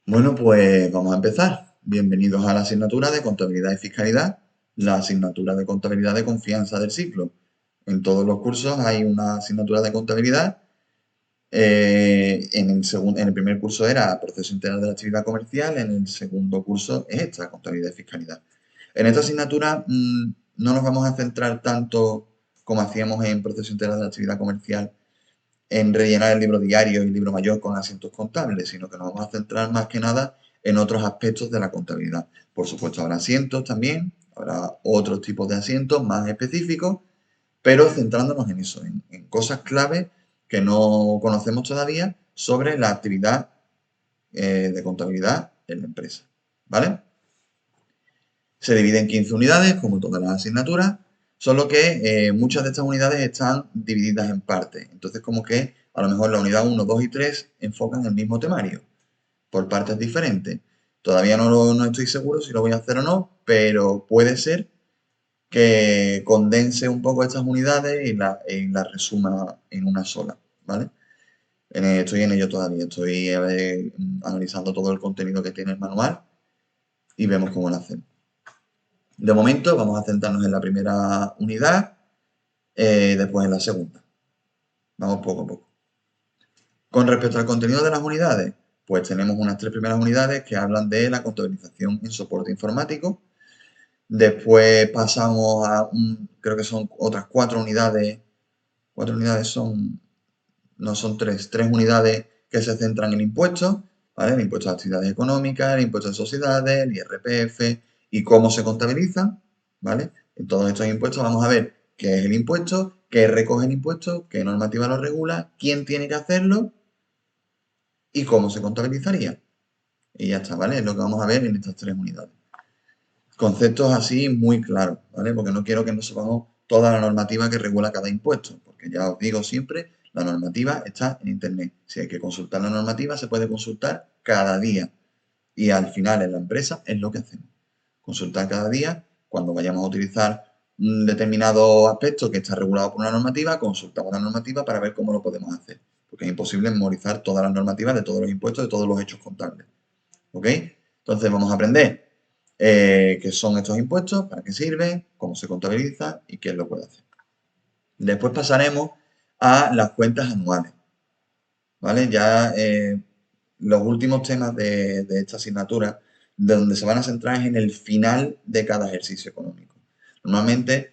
Bueno, pues vamos a empezar. Bienvenidos a la asignatura de Contabilidad y Fiscalidad, la asignatura de Contabilidad de confianza del ciclo. En todos los cursos hay una asignatura de contabilidad. En el primer curso era proceso integral de la actividad comercial, en el segundo curso es esta, contabilidad y fiscalidad. En esta asignatura no nos vamos a centrar tanto como hacíamos en proceso integral de la actividad comercial en rellenar el libro diario y el libro mayor con asientos contables, sino que nos vamos a centrar más que nada en otros aspectos de la contabilidad. Por supuesto, habrá asientos también, habrá otros tipos de asientos más específicos, pero centrándonos en eso, en cosas clave que no conocemos todavía sobre la actividad de contabilidad en la empresa. ¿Vale? Se divide en 15 unidades, como todas las asignaturas, solo que muchas de estas unidades están divididas en partes. Entonces, como que a lo mejor la unidad 1, 2 y 3 enfocan el mismo temario, por partes diferentes. Todavía no estoy seguro si lo voy a hacer o no, pero puede ser que condense un poco estas unidades y las resuma en una sola, ¿vale? Estoy en ello todavía, estoy analizando todo el contenido que tiene el manual y vemos cómo lo hacemos. De momento vamos a centrarnos en la primera unidad, después en la segunda. Vamos poco a poco. Con respecto al contenido de las unidades, pues tenemos unas 3 primeras unidades que hablan de la contabilización en soporte informático. Después pasamos a, creo que son otras 4 unidades. 4 unidades son, no son 3, 3 unidades que se centran en impuestos, ¿vale? El impuesto de actividades económicas, el impuesto de sociedades, el IRPF y cómo se contabilizan, ¿vale? En todos estos impuestos vamos a ver qué es el impuesto, qué recoge el impuesto, qué normativa lo regula, quién tiene que hacerlo y cómo se contabilizaría. Y ya está, ¿vale? Es lo que vamos a ver en estas 3 unidades. Conceptos así muy claros, ¿vale? Porque no quiero que nos sepamos toda la normativa que regula cada impuesto, porque ya os digo siempre, la normativa está en Internet. Si hay que consultar la normativa, se puede consultar cada día. Y al final en la empresa es lo que hacemos. Consultar cada día, cuando vayamos a utilizar un determinado aspecto que está regulado por una normativa, consultamos la normativa para ver cómo lo podemos hacer. Porque es imposible memorizar todas las normativas de todos los impuestos, de todos los hechos contables. ¿Ok? Entonces vamos a aprender qué son estos impuestos, para qué sirven, cómo se contabiliza y quién lo puede hacer. Después pasaremos a las cuentas anuales. ¿Vale? Ya los últimos temas de esta asignatura, de donde se van a centrar es en el final de cada ejercicio económico. Normalmente,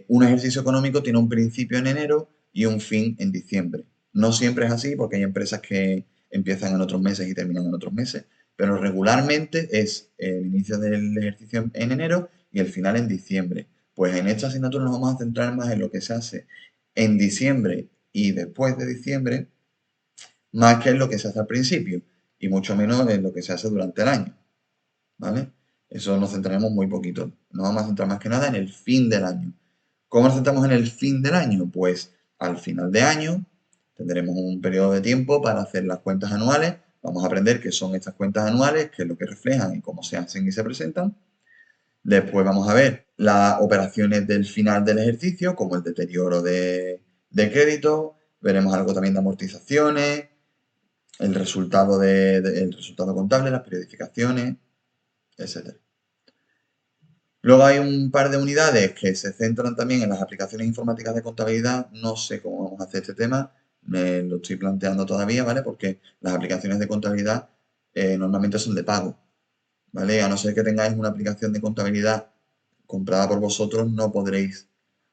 un ejercicio económico tiene un principio en enero y un fin en diciembre. No siempre es así porque hay empresas que empiezan en otros meses y terminan en otros meses, pero regularmente es el inicio del ejercicio en enero y el final en diciembre. Pues en esta asignatura nos vamos a centrar más en lo que se hace en diciembre y después de diciembre, más que en lo que se hace al principio y mucho menos en lo que se hace durante el año, ¿vale? Eso nos centraremos muy poquito. Nos vamos a centrar más que nada en el fin del año. ¿Cómo nos centramos en el fin del año? Pues al final de año tendremos un periodo de tiempo para hacer las cuentas anuales. Vamos a aprender qué son estas cuentas anuales, qué es lo que reflejan y cómo se hacen y se presentan. Después vamos a ver las operaciones del final del ejercicio, como el deterioro de crédito. Veremos algo también de amortizaciones, el el resultado contable, las periodificaciones, etc. Luego hay un par de unidades que se centran también en las aplicaciones informáticas de contabilidad. No sé cómo vamos a hacer este tema, me lo estoy planteando todavía, ¿vale? Porque las aplicaciones de contabilidad normalmente son de pago, ¿vale? A no ser que tengáis una aplicación de contabilidad comprada por vosotros, no podréis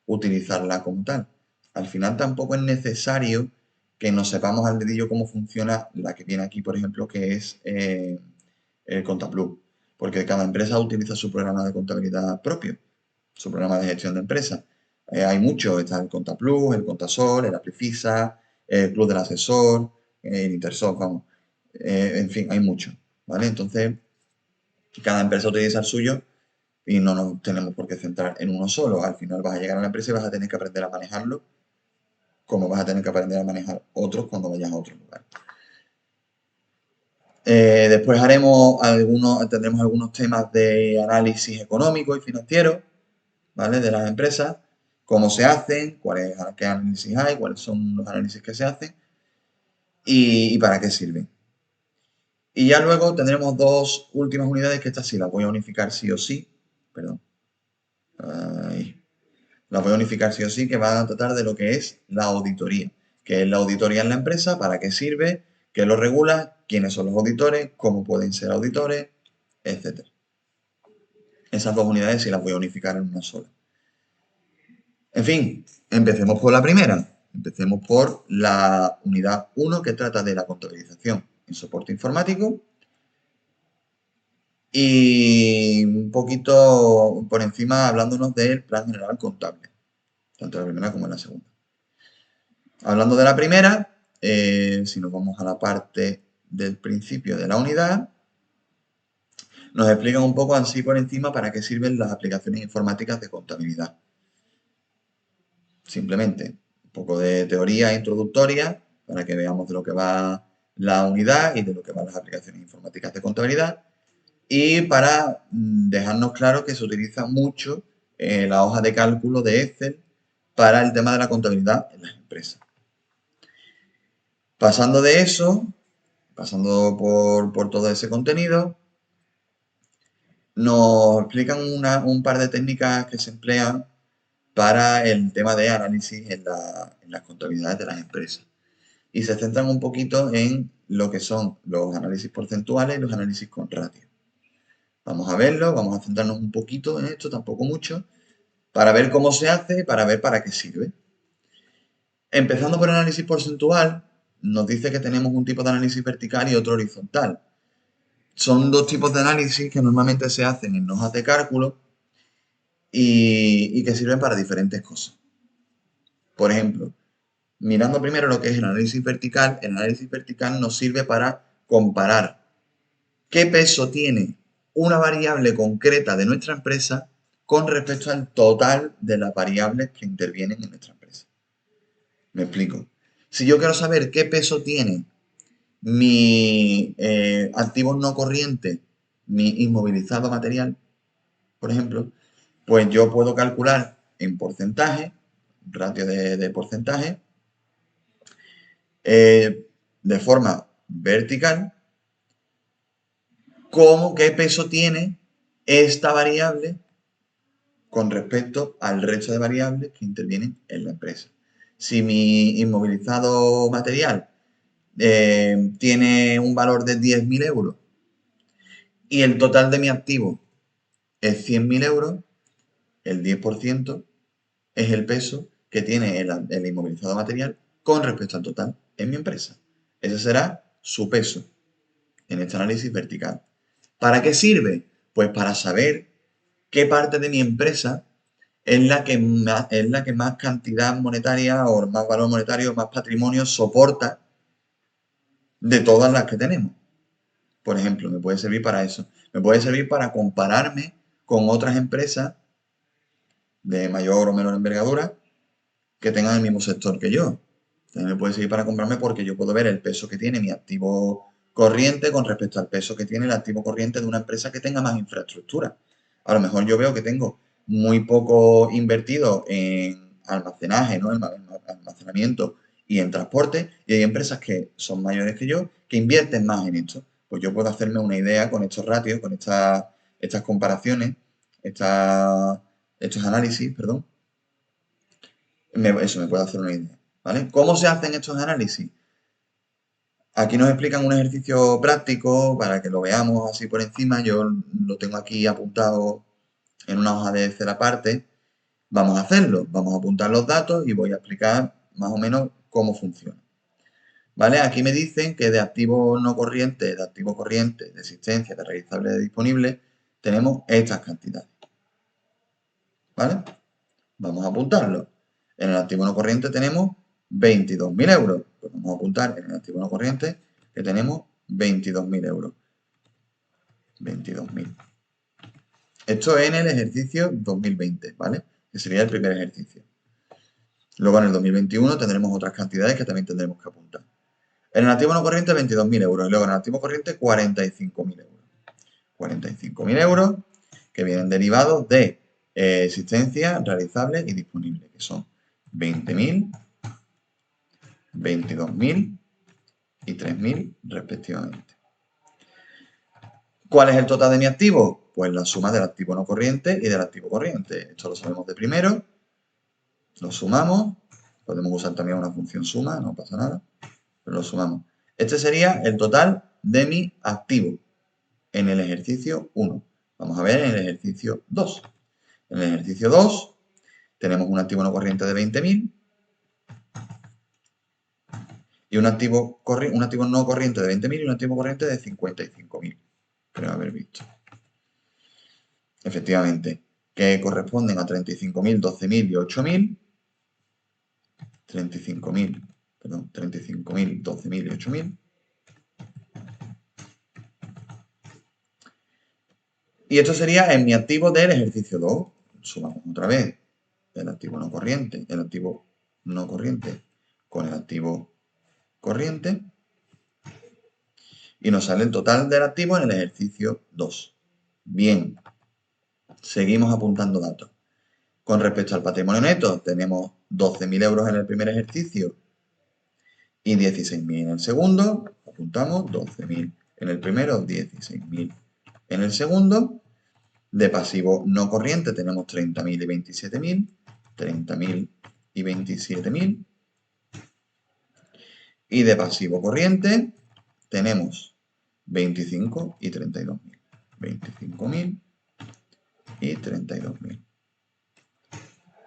utilizarla como tal. Al final tampoco es necesario que nos sepamos al dedillo cómo funciona la que viene aquí, por ejemplo, que es el Contaplus, porque cada empresa utiliza su programa de contabilidad propio, su programa de gestión de empresa. Hay muchos, está el Contaplus, el Contasol, el Aplifisa, el Club del Asesor, el Intersoft, vamos. En fin, hay muchos, ¿vale? Entonces, cada empresa utiliza el suyo y no nos tenemos por qué centrar en uno solo. Al final vas a llegar a una empresa y vas a tener que aprender a manejarlo, como vas a tener que aprender a manejar otros cuando vayas a otro lugar. Después tendremos algunos temas de análisis económico y financiero, ¿vale? De las empresas, cómo se hacen, qué análisis hay, cuáles son los análisis que se hacen y para qué sirven. Y ya luego tendremos dos últimas unidades que estas sí las voy a unificar sí o sí. Perdón. Ahí. Las voy a unificar sí o sí, que van a tratar de lo que es la auditoría. ¿Qué es la auditoría en la empresa? ¿Para qué sirve? ¿Qué lo regula? ¿Quiénes son los auditores? ¿Cómo pueden ser auditores? Etcétera. Esas dos unidades sí las voy a unificar en una sola. En fin, empecemos por la primera. Empecemos por la unidad 1 que trata de la contabilización en soporte informático. Y un poquito por encima hablándonos del plan general contable, tanto en la primera como en la segunda. Hablando de la primera, si nos vamos a la parte del principio de la unidad, nos explican un poco así por encima para qué sirven las aplicaciones informáticas de contabilidad. Simplemente un poco de teoría introductoria para que veamos de lo que va la unidad y de lo que van las aplicaciones informáticas de contabilidad. Y para dejarnos claro que se utiliza mucho la hoja de cálculo de Excel para el tema de la contabilidad en las empresas. Pasando de eso, pasando por todo ese contenido, nos explican un par de técnicas que se emplean para el tema de análisis en las contabilidades de las empresas. Y se centran un poquito en lo que son los análisis porcentuales y los análisis con ratio. Vamos a verlo, vamos a centrarnos un poquito en esto, tampoco mucho, para ver cómo se hace, para ver para qué sirve. Empezando por el análisis porcentual, nos dice que tenemos un tipo de análisis vertical y otro horizontal. Son dos tipos de análisis que normalmente se hacen en hojas de cálculo y que sirven para diferentes cosas. Por ejemplo, mirando primero lo que es el análisis vertical nos sirve para comparar qué peso tiene una variable concreta de nuestra empresa con respecto al total de las variables que intervienen en nuestra empresa. Me explico. Si yo quiero saber qué peso tiene mi activo no corriente, mi inmovilizado material, por ejemplo, pues yo puedo calcular en porcentaje, ratio de porcentaje, de forma vertical, qué peso tiene esta variable con respecto al resto de variables que intervienen en la empresa. Si mi inmovilizado material tiene un valor de 10.000 euros y el total de mi activo es 100.000 euros, el 10% es el peso que tiene el inmovilizado material con respecto al total en mi empresa. Ese será su peso en este análisis vertical. ¿Para qué sirve? Pues para saber qué parte de mi empresa es la que más cantidad monetaria o más valor monetario, más patrimonio soporta de todas las que tenemos. Por ejemplo, me puede servir para eso. Me puede servir para compararme con otras empresas de mayor o menor envergadura que tengan el mismo sector que yo. También me puede servir para comprarme porque yo puedo ver el peso que tiene mi activo corriente con respecto al peso que tiene el activo corriente de una empresa que tenga más infraestructura. A lo mejor yo veo que tengo muy poco invertido en almacenaje, ¿no? En almacenamiento y en transporte, y hay empresas que son mayores que yo que invierten más en esto. Pues yo puedo hacerme una idea con estos ratios, con estas comparaciones, estos análisis, perdón. Eso me puede hacer una idea, ¿vale? ¿Cómo se hacen estos análisis? Aquí nos explican un ejercicio práctico para que lo veamos así por encima. Yo lo tengo aquí apuntado en una hoja de Excel aparte. Vamos a hacerlo. Vamos a apuntar los datos y voy a explicar más o menos cómo funciona. ¿Vale? Aquí me dicen que de activo no corriente, de activo corriente, de existencia, de realizable, de disponible, tenemos estas cantidades. ¿Vale? Vamos a apuntarlo. En el activo no corriente tenemos 22.000 euros. Pues vamos a apuntar en el activo no corriente que tenemos 22.000 euros. 22.000. Esto es en el ejercicio 2020, ¿vale? Que sería el primer ejercicio. Luego en el 2021 tendremos otras cantidades que también tendremos que apuntar. En el activo no corriente 22.000 euros. Y luego en el activo corriente 45.000 euros. 45.000 euros que vienen derivados de existencia, realizable y disponible, que son 20.000, 22.000 y 3.000 respectivamente. ¿Cuál es el total de mi activo? Pues la suma del activo no corriente y del activo corriente. Esto lo sabemos de primero. Lo sumamos. Podemos usar también una función suma, no pasa nada. Pero lo sumamos. Este sería el total de mi activo en el ejercicio 1. Vamos a ver en el ejercicio 2. En el ejercicio 2 tenemos un activo no corriente de 20.000 y un activo no corriente de 20.000 y un activo corriente de 55.000. Creo haber visto. Efectivamente, que corresponden a 35.000, 12.000 y 8.000. 35.000, 12.000 y 8.000. Y esto sería en mi activo del ejercicio 2. Sumamos otra vez el activo no corriente con el activo corriente. Y nos sale el total del activo en el ejercicio 2. Bien, seguimos apuntando datos. Con respecto al patrimonio neto, tenemos 12.000 euros en el primer ejercicio y 16.000 en el segundo. Apuntamos 12.000 en el primero, 16.000 en el segundo. De pasivo no corriente tenemos 30.000 y 27.000. 30.000 y 27.000. Y de pasivo corriente tenemos 25 y 32.000. 25.000 y 32.000.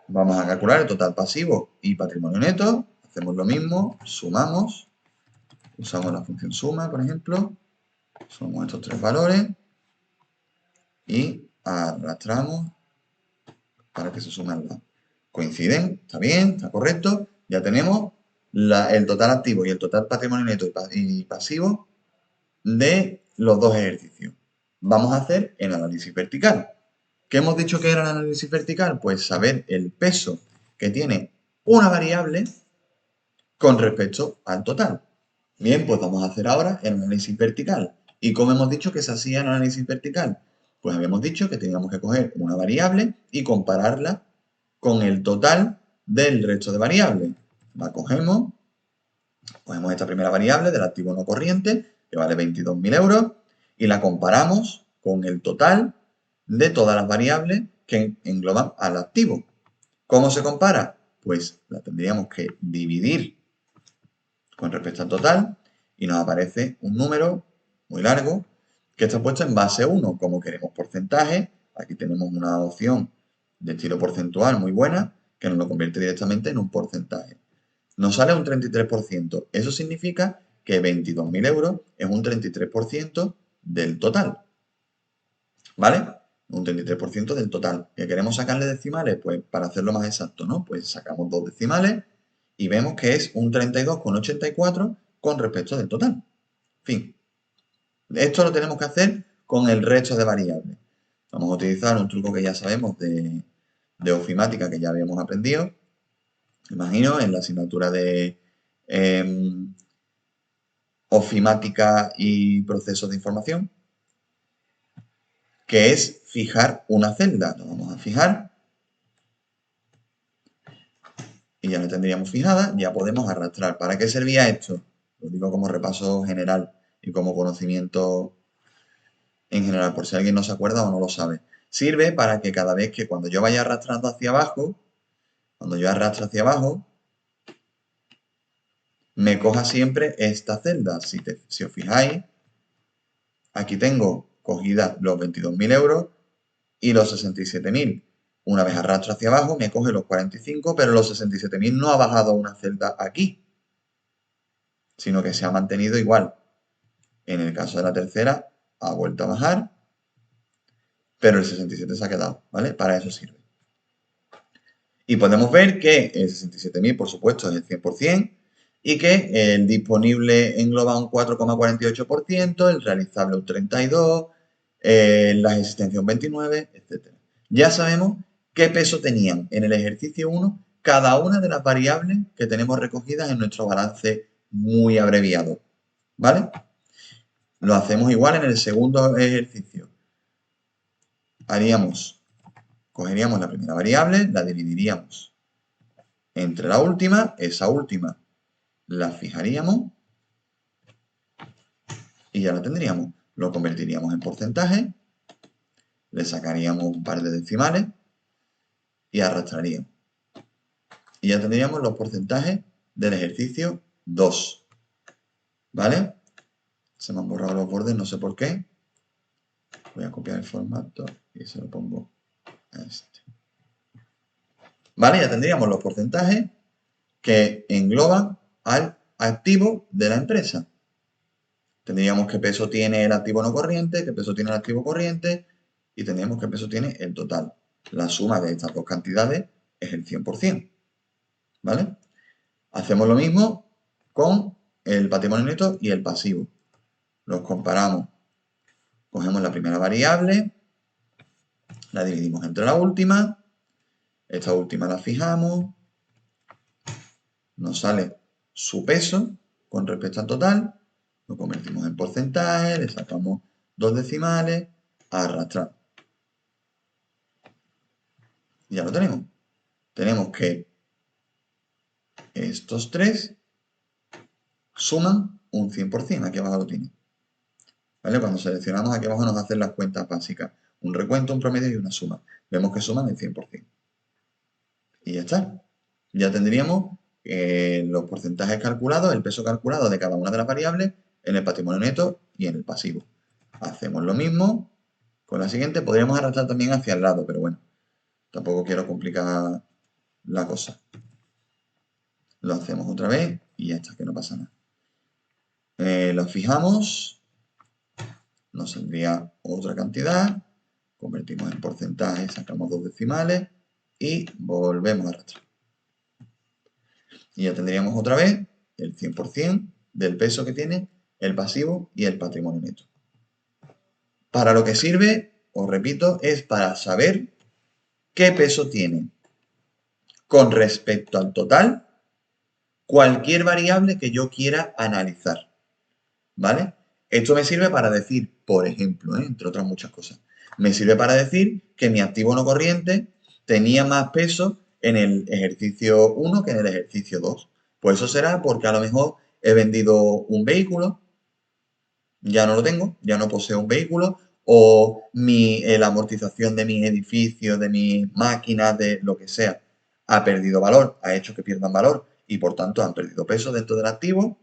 Vamos a calcular el total pasivo y patrimonio neto. Hacemos lo mismo, sumamos. Usamos la función suma, por ejemplo. Sumamos estos tres valores. Y arrastramos para que se sumen al lado. Coinciden, está bien, está correcto. Ya tenemos el total activo y el total patrimonio neto y pasivo de los dos ejercicios. Vamos a hacer el análisis vertical. ¿Qué hemos dicho que era el análisis vertical? Pues saber el peso que tiene una variable con respecto al total. Bien, pues vamos a hacer ahora el análisis vertical. ¿Y cómo hemos dicho que se hacía el análisis vertical? Pues habíamos dicho que teníamos que coger una variable y compararla con el total del resto de variables. La cogemos esta primera variable del activo no corriente, que vale 22.000 euros, y la comparamos con el total de todas las variables que engloban al activo. ¿Cómo se compara? Pues la tendríamos que dividir con respecto al total y nos aparece un número muy largo que está puesto en base 1. Como queremos porcentaje, aquí tenemos una opción de estilo porcentual muy buena que nos lo convierte directamente en un porcentaje. Nos sale un 33%. Eso significa que 22.000 euros es un 33% del total. ¿Vale? Un 33% del total. ¿Que queremos sacarle decimales? Pues para hacerlo más exacto, ¿no? Pues sacamos dos decimales y vemos que es un 32,84 con respecto del total. En fin, esto lo tenemos que hacer con el resto de variables. Vamos a utilizar un truco que ya sabemos de ofimática que ya habíamos aprendido. Imagino en la asignatura de ofimática y procesos de información, que es fijar una celda. Lo vamos a fijar. Y ya la tendríamos fijada, ya podemos arrastrar. ¿Para qué servía esto? Lo digo como repaso general y como conocimiento en general, por si alguien no se acuerda o no lo sabe. Sirve para que cada vez que cuando yo vaya arrastrando hacia abajo, cuando yo arrastro hacia abajo, me coja siempre esta celda. Si os fijáis, aquí tengo cogidas los 22.000 euros y los 67.000. Una vez arrastro hacia abajo, me coge los 45, pero los 67.000 no ha bajado a una celda aquí, sino que se ha mantenido igual. En el caso de la tercera, ha vuelto a bajar, pero el 67 se ha quedado, ¿vale? Para eso sirve. Y podemos ver que el 67.000, por supuesto, es el 100%, y que el disponible engloba un 4,48%, el realizable un 32%, las existencias un 29%, etc. Ya sabemos qué peso tenían en el ejercicio 1 cada una de las variables que tenemos recogidas en nuestro balance muy abreviado, ¿vale? Lo hacemos igual en el segundo ejercicio. Cogeríamos la primera variable, la dividiríamos entre la última, esa última la fijaríamos y ya la tendríamos. lo convertiríamos en porcentaje, le sacaríamos un par de decimales y arrastraríamos. Y ya tendríamos los porcentajes del ejercicio 2. ¿Vale? Se me han borrado los bordes, no sé por qué. Voy a copiar el formato y se lo pongo a este. ¿Vale? Ya tendríamos los porcentajes que engloban al activo de la empresa. Tendríamos qué peso tiene el activo no corriente, qué peso tiene el activo corriente y tendríamos qué peso tiene el total. La suma de estas dos cantidades es el 100%. ¿Vale? Hacemos lo mismo con el patrimonio neto y el pasivo. Los comparamos. Cogemos la primera variable, la dividimos entre la última, esta última la fijamos, nos sale su peso con respecto al total, lo convertimos en porcentaje, le sacamos dos decimales, arrastrar. Ya lo tenemos. Tenemos que estos tres suman un 100%, aquí abajo lo tiene. ¿Vale? Cuando seleccionamos aquí abajo nos hacen las cuentas básicas, un recuento, un promedio y una suma. Vemos que suman el 100%. Y ya está. Ya tendríamos los porcentajes calculados, el peso calculado de cada una de las variables en el patrimonio neto y en el pasivo. Hacemos lo mismo con la siguiente. Podríamos arrastrar también hacia el lado, pero bueno, tampoco quiero complicar la cosa. Lo hacemos otra vez y ya está, que no pasa nada. Lo fijamos, nos saldría otra cantidad, convertimos en porcentaje, sacamos dos decimales y volvemos a arrastrar. Y ya tendríamos otra vez el 100% del peso que tiene el pasivo y el patrimonio neto. Para lo que sirve, os repito, es para saber qué peso tiene con respecto al total cualquier variable que yo quiera analizar. ¿Vale? Esto me sirve para decir, por ejemplo, entre otras muchas cosas, me sirve para decir que mi activo no corriente tenía más peso en el ejercicio 1 que en el ejercicio 2. Pues eso será porque a lo mejor he vendido un vehículo, ya no lo tengo, ya no poseo un vehículo, o la amortización de mis edificios, de mis máquinas, de lo que sea, ha perdido valor, ha hecho que pierdan valor y por tanto han perdido peso dentro del activo.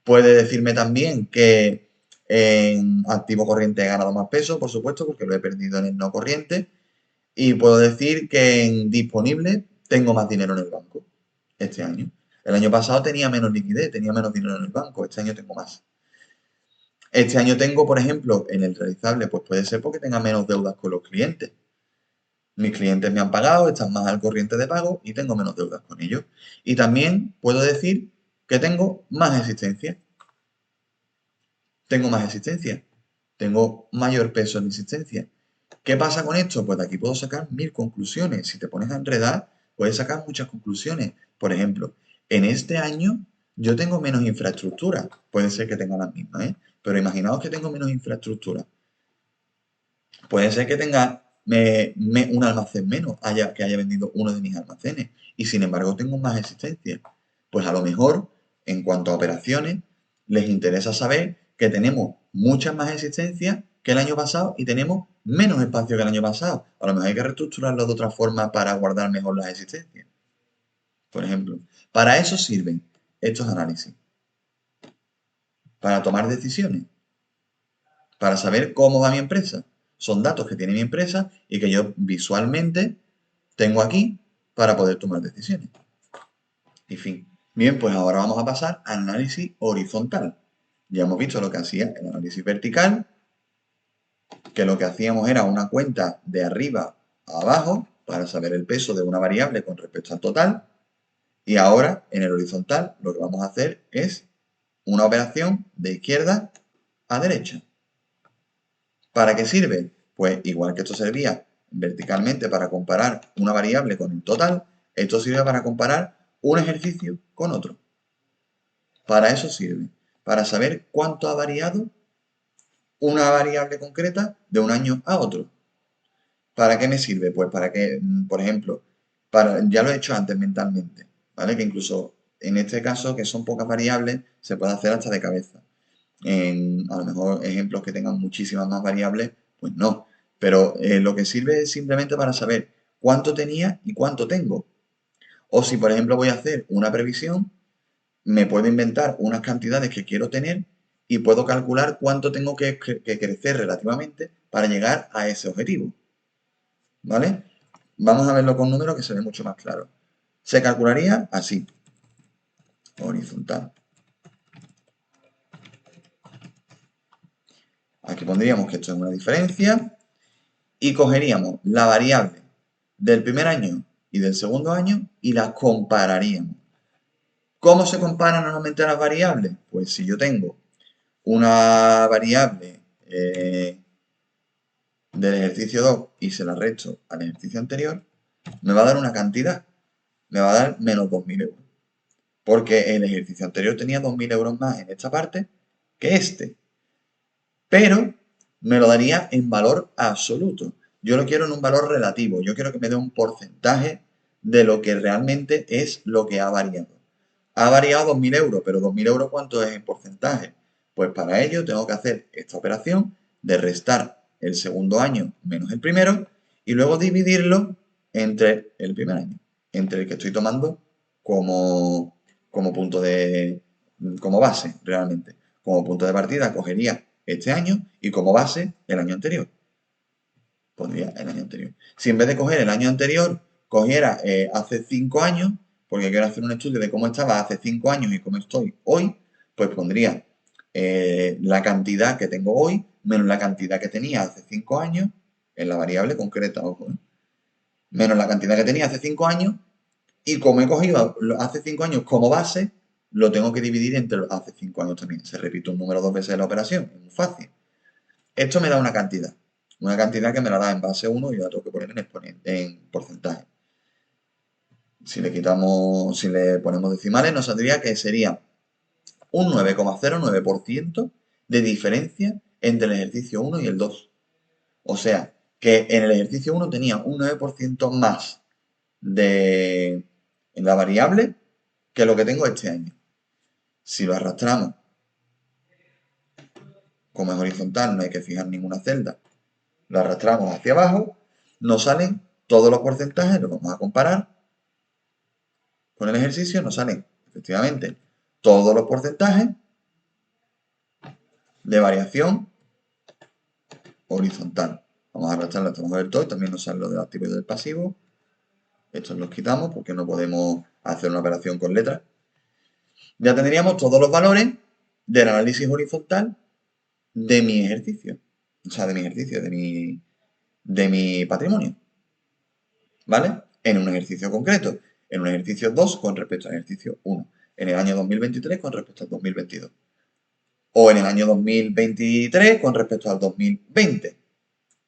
Puede decirme también que en activo corriente he ganado más peso, por supuesto, porque lo he perdido en el no corriente. Y puedo decir que en disponible tengo más dinero en el banco este año. El año pasado tenía menos liquidez, tenía menos dinero en el banco. Este año tengo más. Este año tengo, por ejemplo, en el realizable, pues puede ser porque tenga menos deudas con los clientes. Mis clientes me han pagado, están más al corriente de pago y tengo menos deudas con ellos. Y también puedo decir que tengo más existencia. Tengo más existencia. Tengo mayor peso en existencia. ¿Qué pasa con esto? Pues de aquí puedo sacar 1000 conclusiones. Si te pones a enredar, puedes sacar muchas conclusiones. Por ejemplo, en este año yo tengo menos infraestructura. Puede ser que tenga las mismas, ¿eh? Pero imaginaos que tengo menos infraestructura. Puede ser que tenga un almacén menos, que haya vendido uno de mis almacenes. Y sin embargo tengo más existencia. Pues a lo mejor, en cuanto a operaciones, les interesa saber que tenemos muchas más existencias que el año pasado y tenemos menos espacio que el año pasado. A lo mejor hay que reestructurarlo de otra forma para guardar mejor las existencias. Por ejemplo, para eso sirven estos análisis. Para tomar decisiones. Para saber cómo va mi empresa. Son datos que tiene mi empresa y que yo visualmente tengo aquí para poder tomar decisiones. En fin. Bien, pues ahora vamos a pasar al análisis horizontal. Ya hemos visto lo que hacía el análisis vertical, que lo que hacíamos era una cuenta de arriba a abajo para saber el peso de una variable con respecto al total. Y ahora, en el horizontal, lo que vamos a hacer es una operación de izquierda a derecha. ¿Para qué sirve? Pues igual que esto servía verticalmente para comparar una variable con el total, esto sirve para comparar un ejercicio con otro. Para eso sirve, para saber cuánto ha variado una variable concreta de un año a otro. ¿Para qué me sirve? Pues para que, por ejemplo, ya lo he hecho antes mentalmente, ¿vale? Que incluso en este caso, que son pocas variables, se puede hacer hasta de cabeza. En a lo mejor ejemplos que tengan muchísimas más variables, pues no. Pero lo que sirve es simplemente para saber cuánto tenía y cuánto tengo. O si, por ejemplo, voy a hacer una previsión, me puedo inventar unas cantidades que quiero tener y puedo calcular cuánto tengo que crecer relativamente para llegar a ese objetivo. ¿Vale? Vamos a verlo con números que se ve mucho más claro. Se calcularía así, horizontal. Aquí pondríamos que esto es una diferencia y cogeríamos la variable del primer año y del segundo año y las compararíamos. ¿Cómo se comparan normalmente las variables? Pues si yo tengo una variable del ejercicio 2 y se la resto al ejercicio anterior, me va a dar una cantidad, me va a dar menos 2.000 euros. Porque el ejercicio anterior tenía 2.000 euros más en esta parte que este. Pero me lo daría en valor absoluto. Yo lo quiero en un valor relativo. Yo quiero que me dé un porcentaje de lo que realmente es lo que ha variado. Ha variado 2.000 euros, pero 2.000 euros ¿cuánto es en porcentaje? Pues para ello tengo que hacer esta operación de restar el segundo año menos el primero y luego dividirlo entre el primer año, entre el que estoy tomando como, como punto de, como base realmente. Como punto de partida cogería este año y como base el año anterior. Pondría el año anterior. Si en vez de coger el año anterior, cogiera hace 5 años, porque quiero hacer un estudio de cómo estaba hace 5 años y cómo estoy hoy, pues pondría la cantidad que tengo hoy menos la cantidad que tenía hace 5 años, en la variable concreta, ojo, menos la cantidad que tenía hace 5 años, y como he cogido hace 5 años como base, lo tengo que dividir entre hace 5 años también. Se repite un número dos veces en la operación, es muy fácil. Esto me da una cantidad que me la da en base 1 y yo la tengo que poner en porcentaje. Si le quitamos, si le ponemos decimales, nos saldría que sería un 9,09% de diferencia entre el ejercicio 1 y el 2. O sea, que en el ejercicio 1 tenía un 9% más de en la variable que lo que tengo este año. Si lo arrastramos, como es horizontal, no hay que fijar ninguna celda, lo arrastramos hacia abajo, nos salen todos los porcentajes, los vamos a comparar con el ejercicio, nos salen efectivamente todos los porcentajes de variación horizontal. Vamos a arrastrarlo hasta ver todo, también nos sale lo del activo y del pasivo. Estos los quitamos porque no podemos hacer una operación con letras. Ya tendríamos todos los valores del análisis horizontal de mi ejercicio. O sea, de mi ejercicio, de mi patrimonio. ¿Vale? En un ejercicio concreto. En un ejercicio 2 con respecto al ejercicio 1. En el año 2023 con respecto al 2022. O en el año 2023 con respecto al 2020.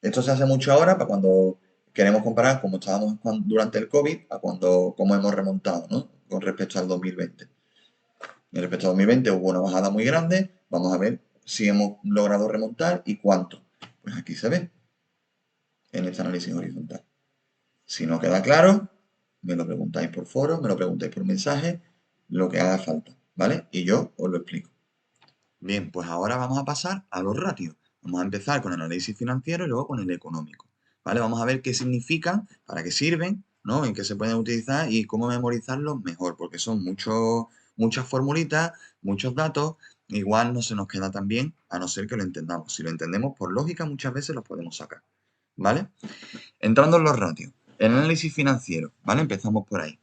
Esto se hace mucho ahora para cuando queremos comparar cómo estábamos durante el COVID a cómo hemos remontado, ¿no? Con respecto al 2020. En respecto al 2020 hubo una bajada muy grande. Vamos a ver si hemos logrado remontar y cuánto. Pues aquí se ve en este análisis horizontal. Si no queda claro, me lo preguntáis por foro, me lo preguntáis por mensaje, lo que haga falta, ¿vale? Y yo os lo explico. Bien, pues ahora vamos a pasar a los ratios. Vamos a empezar con el análisis financiero y luego con el económico, ¿vale? Vamos a ver qué significan, para qué sirven, ¿no? En qué se pueden utilizar y cómo memorizarlos mejor, porque son muchas formulitas, muchos datos, igual no se nos queda tan bien, a no ser que lo entendamos. Si lo entendemos por lógica, muchas veces los podemos sacar, ¿vale? Entrando en los ratios. El análisis financiero, ¿vale? Empezamos por ahí.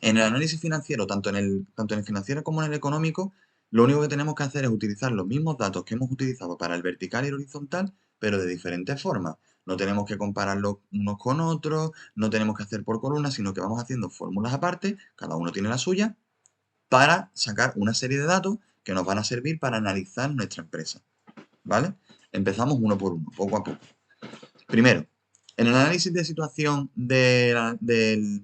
En el análisis financiero, tanto en el financiero como en el económico, lo único que tenemos que hacer es utilizar los mismos datos que hemos utilizado para el vertical y el horizontal, pero de diferentes formas. No tenemos que compararlos unos con otros, no tenemos que hacer por columnas, sino que vamos haciendo fórmulas aparte, cada uno tiene la suya, para sacar una serie de datos que nos van a servir para analizar nuestra empresa. ¿Vale? Empezamos uno por uno, poco a poco. Primero, en el análisis de situación de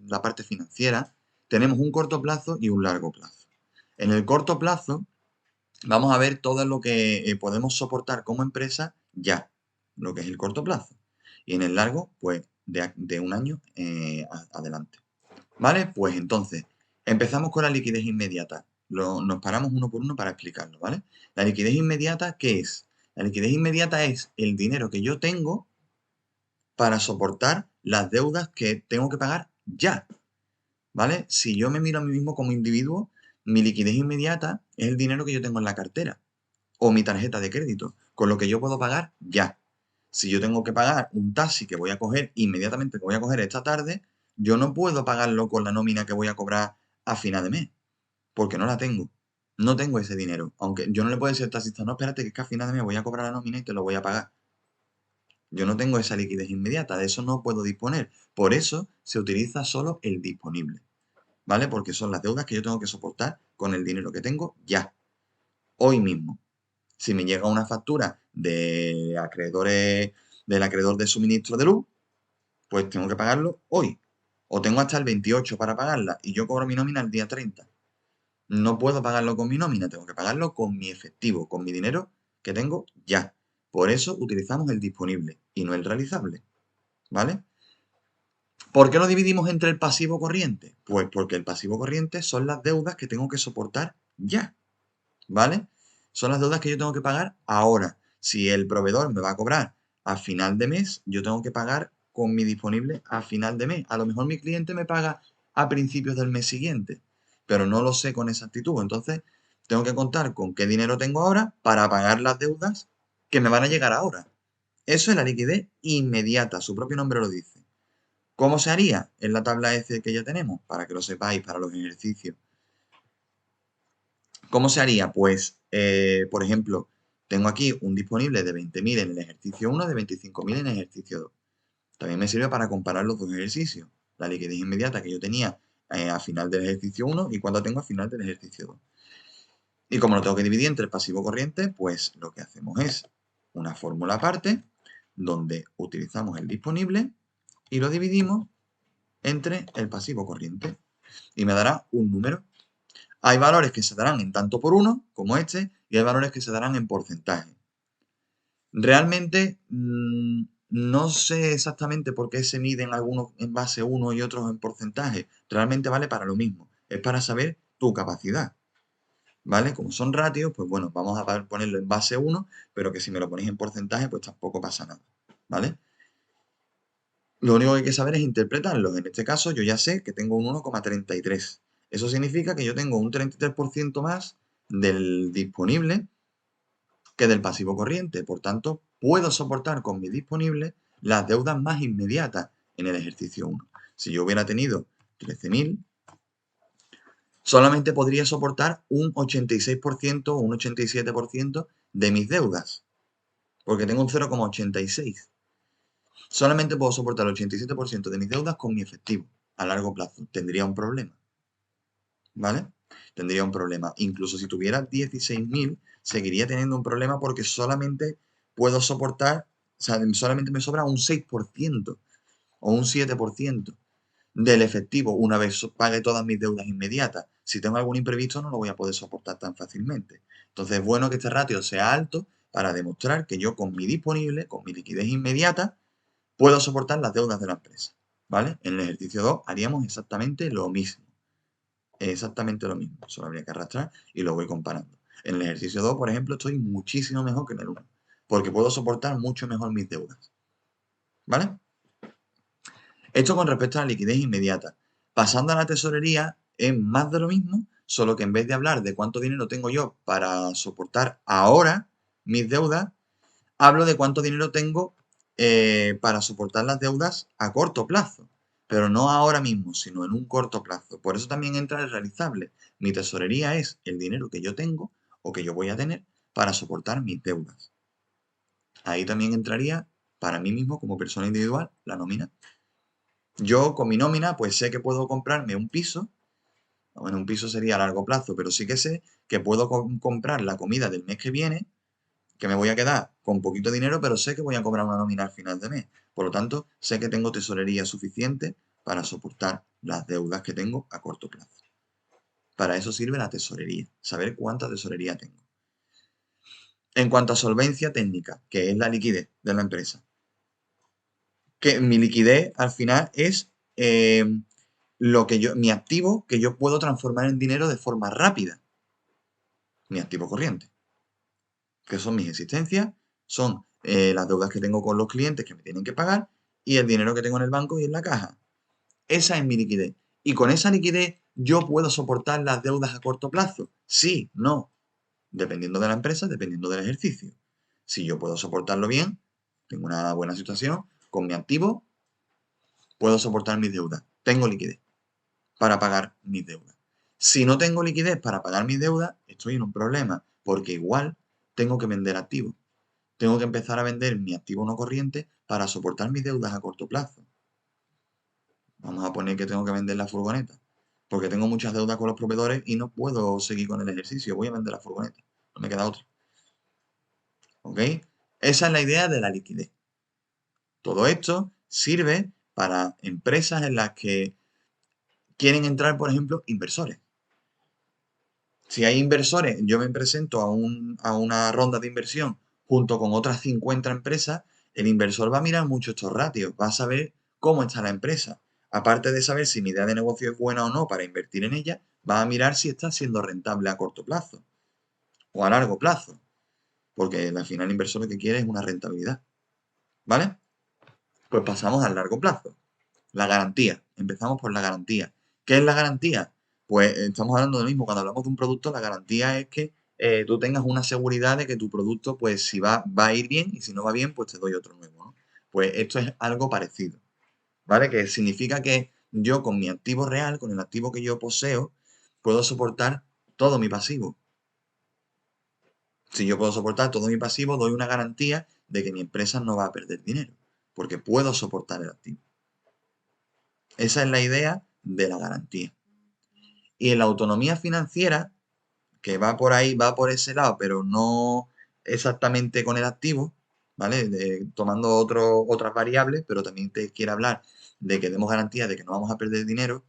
la parte financiera, tenemos un corto plazo y un largo plazo. En el corto plazo, vamos a ver todo lo que podemos soportar como empresa ya, lo que es el corto plazo. Y en el largo, pues de un año adelante. ¿Vale? Pues entonces, empezamos con la liquidez inmediata. nos paramos uno por uno para explicarlo, ¿vale? La liquidez inmediata, ¿qué es? La liquidez inmediata es el dinero que yo tengo para soportar las deudas que tengo que pagar ya, ¿vale? Si yo me miro a mí mismo como individuo, mi liquidez inmediata es el dinero que yo tengo en la cartera o mi tarjeta de crédito, con lo que yo puedo pagar ya. Si yo tengo que pagar un taxi que voy a coger inmediatamente, que voy a coger esta tarde, yo no puedo pagarlo con la nómina que voy a cobrar a final de mes, porque no la tengo. No tengo ese dinero. Aunque yo no le puedo decir al taxista, no, espérate, que es que a final de mes voy a cobrar la nómina y te lo voy a pagar. Yo no tengo esa liquidez inmediata, de eso no puedo disponer. Por eso se utiliza solo el disponible, ¿vale? Porque son las deudas que yo tengo que soportar con el dinero que tengo ya, hoy mismo. Si me llega una factura de acreedores, del acreedor de suministro de luz, pues tengo que pagarlo hoy. O tengo hasta el 28 para pagarla y yo cobro mi nómina el día 30. No puedo pagarlo con mi nómina, tengo que pagarlo con mi efectivo, con mi dinero que tengo ya. Por eso utilizamos el disponible y no el realizable, ¿vale? ¿Por qué lo dividimos entre el pasivo corriente? Pues porque el pasivo corriente son las deudas que tengo que soportar ya, ¿vale? Son las deudas que yo tengo que pagar ahora. Si el proveedor me va a cobrar a final de mes, yo tengo que pagar con mi disponible a final de mes. A lo mejor mi cliente me paga a principios del mes siguiente, pero no lo sé con exactitud. Entonces, tengo que contar con qué dinero tengo ahora para pagar las deudas que me van a llegar ahora. Eso es la liquidez inmediata, su propio nombre lo dice. ¿Cómo se haría? En la tabla Excel que ya tenemos, para que lo sepáis para los ejercicios. ¿Cómo se haría? Pues, por ejemplo, tengo aquí un disponible de 20.000 en el ejercicio 1, de 25.000 en el ejercicio 2. También me sirve para comparar los dos ejercicios. La liquidez inmediata que yo tenía a final del ejercicio 1 y cuando tengo a final del ejercicio 2. Y como lo tengo que dividir entre el pasivo corriente, pues lo que hacemos es una fórmula aparte donde utilizamos el disponible y lo dividimos entre el pasivo corriente. Y me dará un número. Hay valores que se darán en tanto por uno, como este, y hay valores que se darán en porcentaje. Realmente no sé exactamente por qué se miden algunos en base 1 y otros en porcentaje. Realmente vale para lo mismo. Es para saber tu capacidad. ¿Vale? Como son ratios, pues bueno, vamos a ponerlo en base 1, pero que si me lo ponéis en porcentaje, pues tampoco pasa nada. ¿Vale? Lo único que hay que saber es interpretarlos. En este caso, yo ya sé que tengo un 1,33. Eso significa que yo tengo un 33% más del disponible que del pasivo corriente. Por tanto, puedo soportar con mi disponible las deudas más inmediatas en el ejercicio 1. Si yo hubiera tenido 13.000, solamente podría soportar un 86% o un 87% de mis deudas, porque tengo un 0,86. Solamente puedo soportar el 87% de mis deudas con mi efectivo a largo plazo. Tendría un problema, ¿vale? Tendría un problema. Incluso si tuviera 16.000, seguiría teniendo un problema porque solamente puedo soportar, o sea, solamente me sobra un 6% o un 7% del efectivo una vez pague todas mis deudas inmediatas. Si tengo algún imprevisto no lo voy a poder soportar tan fácilmente. Entonces es bueno que este ratio sea alto para demostrar que yo con mi disponible, con mi liquidez inmediata, puedo soportar las deudas de la empresa, ¿vale? En el ejercicio 2 haríamos exactamente lo mismo. Exactamente lo mismo. Solo habría que arrastrar y lo voy comparando. En el ejercicio 2, por ejemplo, estoy muchísimo mejor que en el 1, porque puedo soportar mucho mejor mis deudas, ¿vale? Esto con respecto a la liquidez inmediata. Pasando a la tesorería, es más de lo mismo, solo que en vez de hablar de cuánto dinero tengo yo para soportar ahora mis deudas, hablo de cuánto dinero tengo para soportar las deudas a corto plazo, pero no ahora mismo, sino en un corto plazo. Por eso también entra el realizable. Mi tesorería es el dinero que yo tengo o que yo voy a tener para soportar mis deudas. Ahí también entraría, para mí mismo, como persona individual, la nómina. Yo con mi nómina, pues sé que puedo comprarme un piso. Bueno, un piso sería a largo plazo, pero sí que sé que puedo comprar la comida del mes que viene, que me voy a quedar con poquito dinero, pero sé que voy a cobrar una nómina al final de mes. Por lo tanto, sé que tengo tesorería suficiente para soportar las deudas que tengo a corto plazo. Para eso sirve la tesorería, saber cuánta tesorería tengo. En cuanto a solvencia técnica, que es la liquidez de la empresa, que mi liquidez al final es mi activo que yo puedo transformar en dinero de forma rápida. mi activo corriente, que son mis existencias, son las deudas que tengo con los clientes que me tienen que pagar y el dinero que tengo en el banco y en la caja. Esa es mi liquidez. Y con esa liquidez yo puedo soportar las deudas a corto plazo. Sí, no. Dependiendo de la empresa, dependiendo del ejercicio. Si yo puedo soportarlo bien, tengo una buena situación, con mi activo puedo soportar mis deudas. Tengo liquidez para pagar mis deudas. Si no tengo liquidez para pagar mis deudas, estoy en un problema, porque igual tengo que vender activos. Tengo que empezar a vender mi activo no corriente para soportar mis deudas a corto plazo. Vamos a poner que tengo que vender la furgoneta, porque tengo muchas deudas con los proveedores y no puedo seguir con el ejercicio. Voy a vender la furgoneta. No me queda otra. ¿Ok? Esa es la idea de la liquidez. Todo esto sirve para empresas en las que quieren entrar, por ejemplo, inversores. Si hay inversores, yo me presento a una ronda de inversión junto con otras 50 empresas, el inversor va a mirar mucho estos ratios, va a saber cómo está la empresa. Aparte de saber si mi idea de negocio es buena o no para invertir en ella, va a mirar si está siendo rentable a corto plazo o a largo plazo, porque al final el inversor lo que quiere es una rentabilidad. ¿Vale? Pues pasamos al largo plazo. La garantía. Empezamos por la garantía. ¿Qué es la garantía? Pues estamos hablando de lo mismo. Cuando hablamos de un producto, la garantía es que tú tengas una seguridad de que tu producto, pues si va a ir bien y si no va bien, pues te doy otro nuevo, ¿no? Pues esto es algo parecido, ¿vale? Que significa que yo con mi activo real, con el activo que yo poseo, puedo soportar todo mi pasivo. Si yo puedo soportar todo mi pasivo, doy una garantía de que mi empresa no va a perder dinero, porque puedo soportar el activo. Esa es la idea de la garantía. Y en la autonomía financiera, que va por ahí, va por ese lado, pero no exactamente con el activo, ¿vale? Tomando otras variables, pero también te quiere hablar de que demos garantía de que no vamos a perder dinero.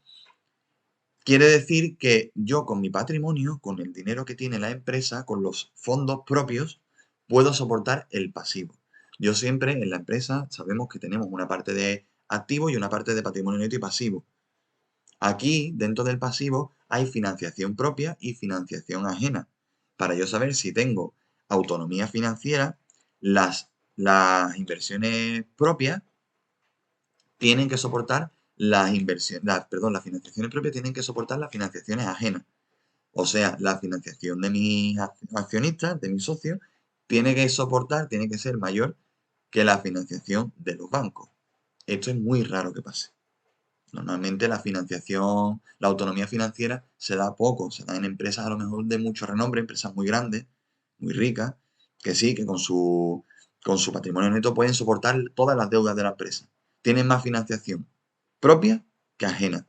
Quiere decir que yo con mi patrimonio, con el dinero que tiene la empresa, con los fondos propios, puedo soportar el pasivo. Yo siempre en la empresa sabemos que tenemos una parte de activo y una parte de patrimonio neto y pasivo. Aquí, dentro del pasivo, hay financiación propia y financiación ajena. Para yo saber si tengo autonomía financiera, las inversiones propias tienen que soportar las inversiones, perdón, las financiaciones propias tienen que soportar las financiaciones ajenas. O sea, la financiación de mis accionistas, de mis socios, tiene que soportar, tiene que ser mayor que la financiación de los bancos. Esto es muy raro que pase. Normalmente la financiación, la autonomía financiera se da poco, se da en empresas a lo mejor de mucho renombre, empresas muy grandes, muy ricas, que sí, que con su patrimonio neto pueden soportar todas las deudas de la empresa. Tienen más financiación propia que ajena.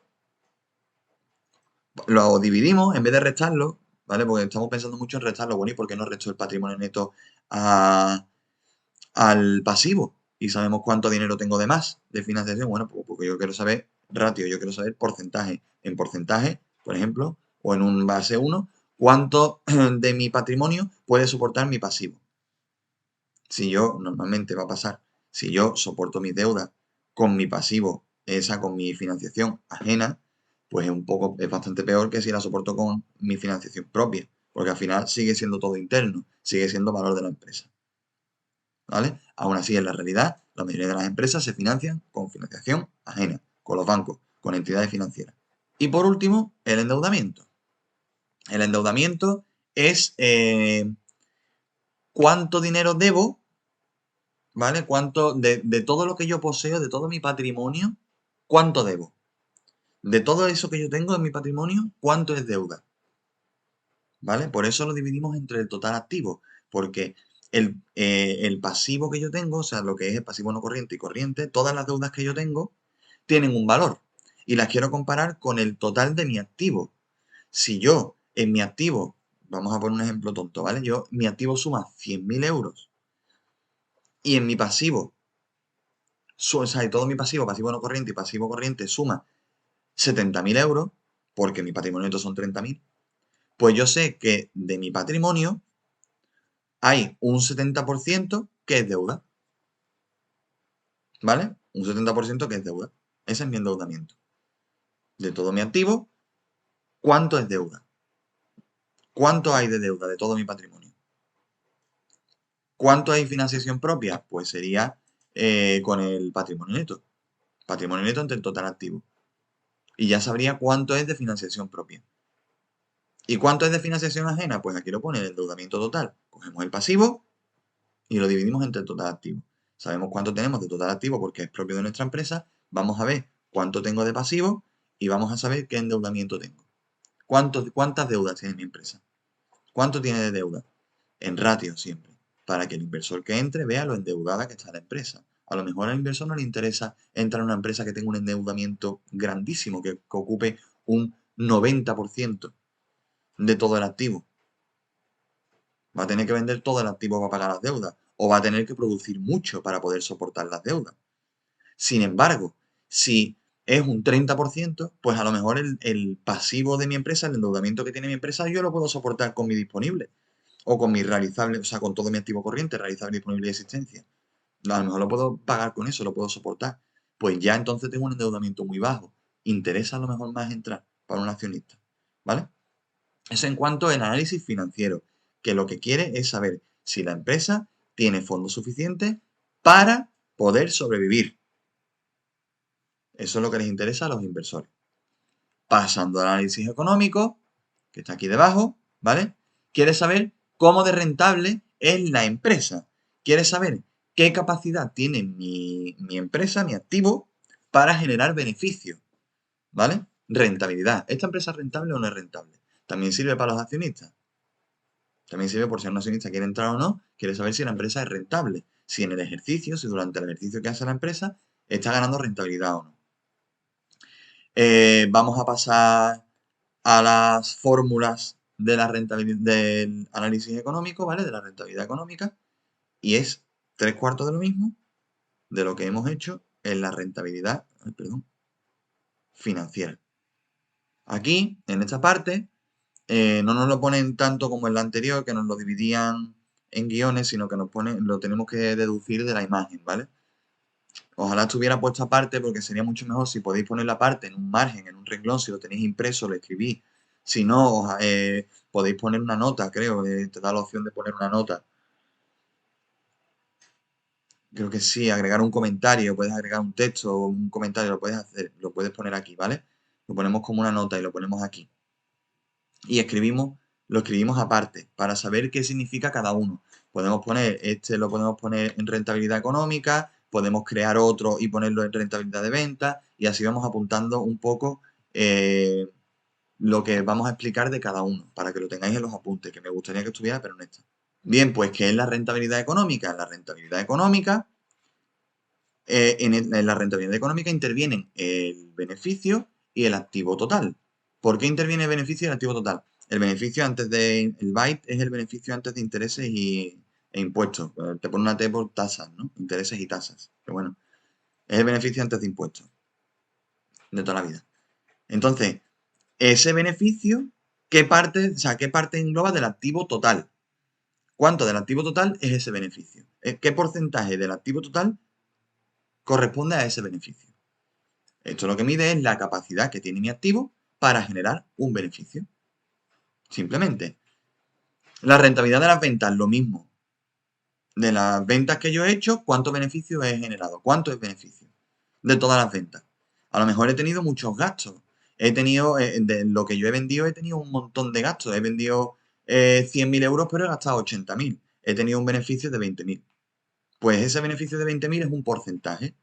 Lo dividimos en vez de restarlo, ¿vale? Porque estamos pensando mucho en restarlo. Bueno, ¿y por qué no resto el patrimonio neto al pasivo? Y sabemos cuánto dinero tengo de más de financiación. Bueno, pues porque yo quiero saber ratio, yo quiero saber porcentaje. En porcentaje, por ejemplo, o en un base 1, cuánto de mi patrimonio puede soportar mi pasivo. Si yo, normalmente va a pasar, si yo soporto mis deudas con mi pasivo, esa con mi financiación ajena, pues es bastante peor que si la soporto con mi financiación propia, porque al final sigue siendo todo interno, sigue siendo valor de la empresa, ¿vale? Aún así, en la realidad, la mayoría de las empresas se financian con financiación ajena, con los bancos, con entidades financieras. Y por último, el endeudamiento. El endeudamiento es cuánto dinero debo, ¿vale? Cuánto de todo lo que yo poseo, de todo mi patrimonio, ¿cuánto debo? De todo eso que yo tengo en mi patrimonio, ¿cuánto es deuda? ¿Vale? Por eso lo dividimos entre el total activo, porque el pasivo que yo tengo, o sea, lo que es el pasivo no corriente y corriente, todas las deudas que yo tengo tienen un valor y las quiero comparar con el total de mi activo. Si yo en mi activo, vamos a poner un ejemplo tonto, ¿vale? Mi activo suma 100.000 euros y en mi pasivo, o sea, y todo mi pasivo no corriente y pasivo corriente suma 70.000 euros, porque mi patrimonio neto son 30.000, pues yo sé que de mi patrimonio hay un 70% que es deuda, ¿vale? Un 70% que es deuda. Ese es mi endeudamiento. De todo mi activo, ¿cuánto es deuda? ¿Cuánto hay de deuda de todo mi patrimonio? ¿Cuánto hay financiación propia? Pues sería con el patrimonio neto. Patrimonio neto entre el total activo. Y ya sabría cuánto es de financiación propia. ¿Y cuánto es de financiación ajena? Pues aquí lo pone el endeudamiento total. Cogemos el pasivo y lo dividimos entre el total activo. Sabemos cuánto tenemos de total activo porque es propio de nuestra empresa. Vamos a ver cuánto tengo de pasivo y vamos a saber qué endeudamiento tengo. ¿Cuántas deudas tiene mi empresa? ¿Cuánto tiene de deuda? En ratio siempre, para que el inversor que entre vea lo endeudada que está la empresa. A lo mejor al inversor no le interesa entrar en una empresa que tenga un endeudamiento grandísimo, que ocupe un 90% de todo el activo. Va a tener que vender todo el activo para pagar las deudas, o va a tener que producir mucho para poder soportar las deudas. Sin embargo, si es un 30%, pues a lo mejor el pasivo de mi empresa, el endeudamiento que tiene mi empresa, yo lo puedo soportar con mi disponible o con mi realizable, o sea, con todo mi activo corriente, realizable, disponible y existencia. A lo mejor lo puedo pagar con eso, lo puedo soportar. Pues ya entonces tengo un endeudamiento muy bajo. Interesa a lo mejor más entrar para un accionista, ¿vale? Eso en cuanto al análisis financiero, que lo que quiere es saber si la empresa tiene fondos suficientes para poder sobrevivir. Eso es lo que les interesa a los inversores. Pasando al análisis económico, que está aquí debajo, ¿vale? Quiere saber cómo de rentable es la empresa. Quiere saber qué capacidad tiene mi empresa, mi activo, para generar beneficios, ¿vale? Rentabilidad. ¿Esta empresa es rentable o no es rentable? También sirve para los accionistas. También sirve por si un accionista quiere entrar o no, quiere saber si la empresa es rentable. Si en el ejercicio, si durante el ejercicio que hace la empresa, está ganando rentabilidad o no. Vamos a pasar a las fórmulas de la rentabilidad, del análisis económico, ¿vale? De la rentabilidad económica. Y es 3/4 de lo mismo de lo que hemos hecho en la rentabilidad, financiera. Aquí, en esta parte, no nos lo ponen tanto como en la anterior, que nos lo dividían en guiones, sino que lo tenemos que deducir de la imagen, ¿vale? Ojalá estuviera puesto aparte porque sería mucho mejor si podéis poner la parte en un margen, en un renglón, si lo tenéis impreso, lo escribís. Si no, podéis poner una nota, creo, te da la opción de poner una nota. Creo que sí, agregar un comentario, puedes agregar un texto o un comentario, lo puedes hacer, lo puedes poner aquí, ¿vale? Lo ponemos como una nota y lo ponemos aquí. Y lo escribimos aparte para saber qué significa cada uno. Podemos poner, lo podemos poner en rentabilidad económica, podemos crear otro y ponerlo en rentabilidad de venta y así vamos apuntando un poco lo que vamos a explicar de cada uno para que lo tengáis en los apuntes, que me gustaría que estuviera, pero no está. Bien, pues, ¿qué es la rentabilidad económica? La rentabilidad económica, en la rentabilidad económica intervienen el beneficio y el activo total. ¿Por qué interviene el beneficio y el activo total? El beneficio antes de, el byte es el beneficio antes de intereses e impuestos. Te pone una T por tasas, ¿no? Intereses y tasas. Pero bueno, es el beneficio antes de impuestos de toda la vida. Entonces, ese beneficio, ¿qué parte, o sea, qué parte engloba del activo total? ¿Cuánto del activo total es ese beneficio? ¿Qué porcentaje del activo total corresponde a ese beneficio? Esto lo que mide es la capacidad que tiene mi activo para generar un beneficio. Simplemente. La rentabilidad de las ventas, lo mismo. De las ventas que yo he hecho, ¿cuánto beneficio he generado? ¿Cuánto es beneficio? De todas las ventas. A lo mejor he tenido muchos gastos. He tenido, de lo que yo he vendido, he tenido un montón de gastos. He vendido 100.000 euros, pero he gastado 80.000. He tenido un beneficio de 20.000. Pues ese beneficio de 20.000 es un porcentaje.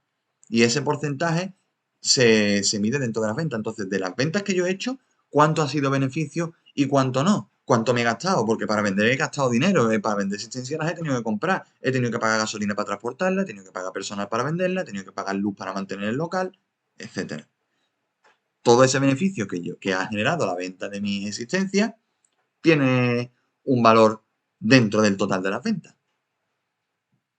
Y ese porcentaje se mide dentro de las ventas. Entonces, de las ventas que yo he hecho, ¿cuánto ha sido beneficio y cuánto no? ¿Cuánto me he gastado? Porque para vender he gastado dinero. Para vender existencias las he tenido que comprar. He tenido que pagar gasolina para transportarla, he tenido que pagar personal para venderla, he tenido que pagar luz para mantener el local, etcétera. Todo ese beneficio que ha generado la venta de mi existencia tiene un valor dentro del total de las ventas.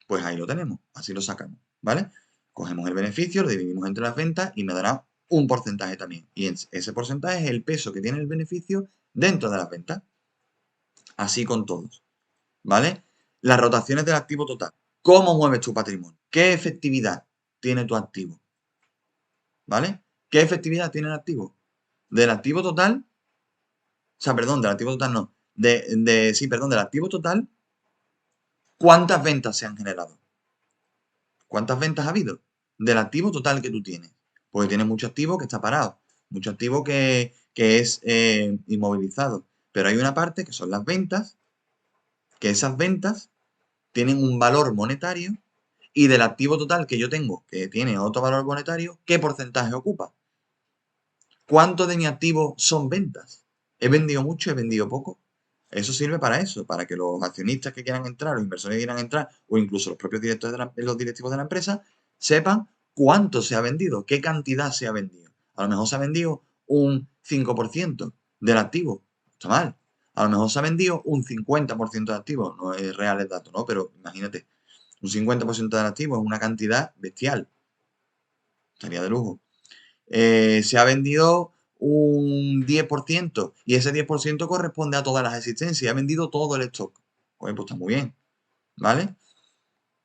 Pues ahí lo tenemos, así lo sacamos, ¿vale? Cogemos el beneficio, lo dividimos entre las ventas y me dará un porcentaje también. Y ese porcentaje es el peso que tiene el beneficio dentro de las ventas. Así con todos, ¿vale? Las rotaciones del activo total. ¿Cómo mueves tu patrimonio? ¿Qué efectividad tiene tu activo? ¿Vale? ¿Qué efectividad tiene el activo? Del activo total, o sea, perdón, del activo total no, del activo total, ¿cuántas ventas se han generado? ¿Cuántas ventas ha habido? Del activo total que tú tienes. Porque tienes mucho activo que está parado, mucho activo que es inmovilizado. Pero hay una parte que son las ventas, que esas ventas tienen un valor monetario y del activo total que yo tengo, que tiene otro valor monetario, ¿qué porcentaje ocupa? ¿Cuánto de mi activo son ventas? ¿He vendido mucho? ¿He vendido poco? Eso sirve para eso, para que los accionistas que quieran entrar, los inversores que quieran entrar, o incluso los propios los directivos de la empresa, sepan cuánto se ha vendido, qué cantidad se ha vendido. A lo mejor se ha vendido un 5% del activo. Está mal. A lo mejor se ha vendido un 50% de activo. No es real el dato, ¿no? Pero imagínate, un 50% del activo es una cantidad bestial. Estaría de lujo. Se ha vendido un 10% y ese 10% corresponde a todas las existencias. Ha vendido todo el stock. Pues está muy bien, ¿vale?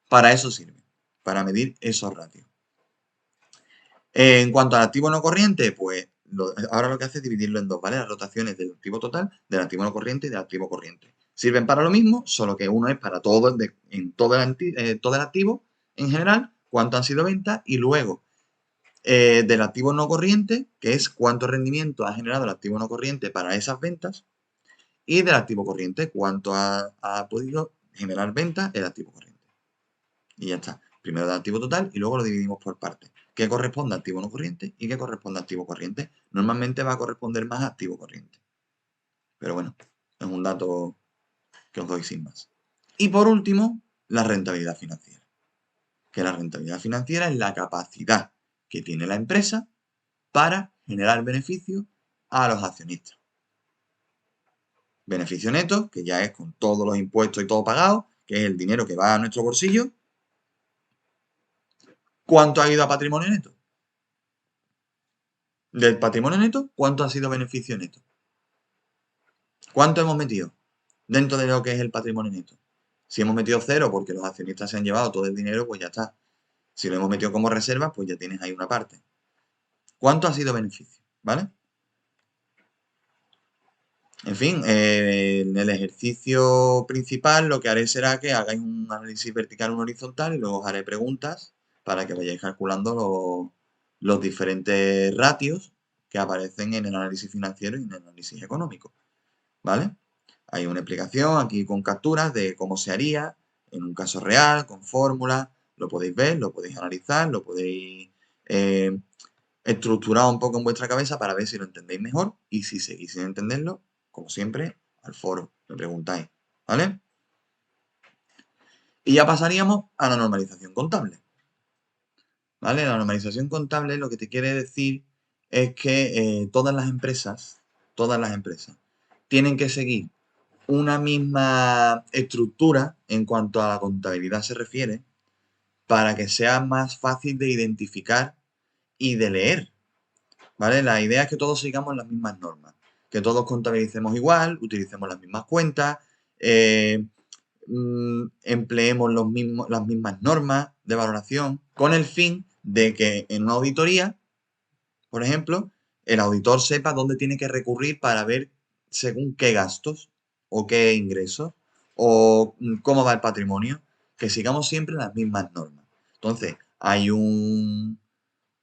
Para eso sirve, para medir esos ratios. En cuanto al activo no corriente, pues ahora lo que hace es dividirlo en dos, ¿vale? Las rotaciones del activo total, del activo no corriente y del activo corriente. Sirven para lo mismo, solo que uno es para todo, todo el activo en general, cuánto han sido ventas, y luego del activo no corriente, que es cuánto rendimiento ha generado el activo no corriente para esas ventas, y del activo corriente, cuánto ha podido generar ventas el activo corriente. Y ya está. Primero del activo total y luego lo dividimos por partes. ¿Qué corresponde a activo no corriente y qué corresponde a activo corriente? Normalmente va a corresponder más a activo corriente. Pero bueno, es un dato que os doy sin más. Y por último, la rentabilidad financiera. Que la rentabilidad financiera es la capacidad que tiene la empresa para generar beneficio a los accionistas. Beneficio neto, que ya es con todos los impuestos y todo pagado, que es el dinero que va a nuestro bolsillo. ¿Cuánto ha ido a patrimonio neto? Del patrimonio neto, ¿cuánto ha sido beneficio neto? ¿Cuánto hemos metido dentro de lo que es el patrimonio neto? Si hemos metido cero porque los accionistas se han llevado todo el dinero, pues ya está. Si lo hemos metido como reserva, pues ya tienes ahí una parte. ¿Cuánto ha sido beneficio? ¿Vale? En fin, en el ejercicio principal lo que haré será que hagáis un análisis vertical, un horizontal y luego os haré preguntas para que vayáis calculando los diferentes ratios que aparecen en el análisis financiero y en el análisis económico. ¿Vale? Hay una explicación aquí con capturas de cómo se haría en un caso real, con fórmulas, lo podéis ver, lo podéis analizar, lo podéis eh, estructurar un poco en vuestra cabeza para ver si lo entendéis mejor y si seguís sin entenderlo, como siempre, al foro, me preguntáis, ¿vale? Y ya pasaríamos a la normalización contable, ¿vale? La normalización contable lo que te quiere decir es que todas las empresas, tienen que seguir una misma estructura en cuanto a la contabilidad se refiere para que sea más fácil de identificar y de leer, ¿vale? La idea es que todos sigamos las mismas normas, que todos contabilicemos igual, utilicemos las mismas cuentas, eh, empleemos las mismas normas de valoración, con el fin de que en una auditoría, por ejemplo, el auditor sepa dónde tiene que recurrir para ver según qué gastos o qué ingresos o cómo va el patrimonio, que sigamos siempre las mismas normas. Entonces, hay una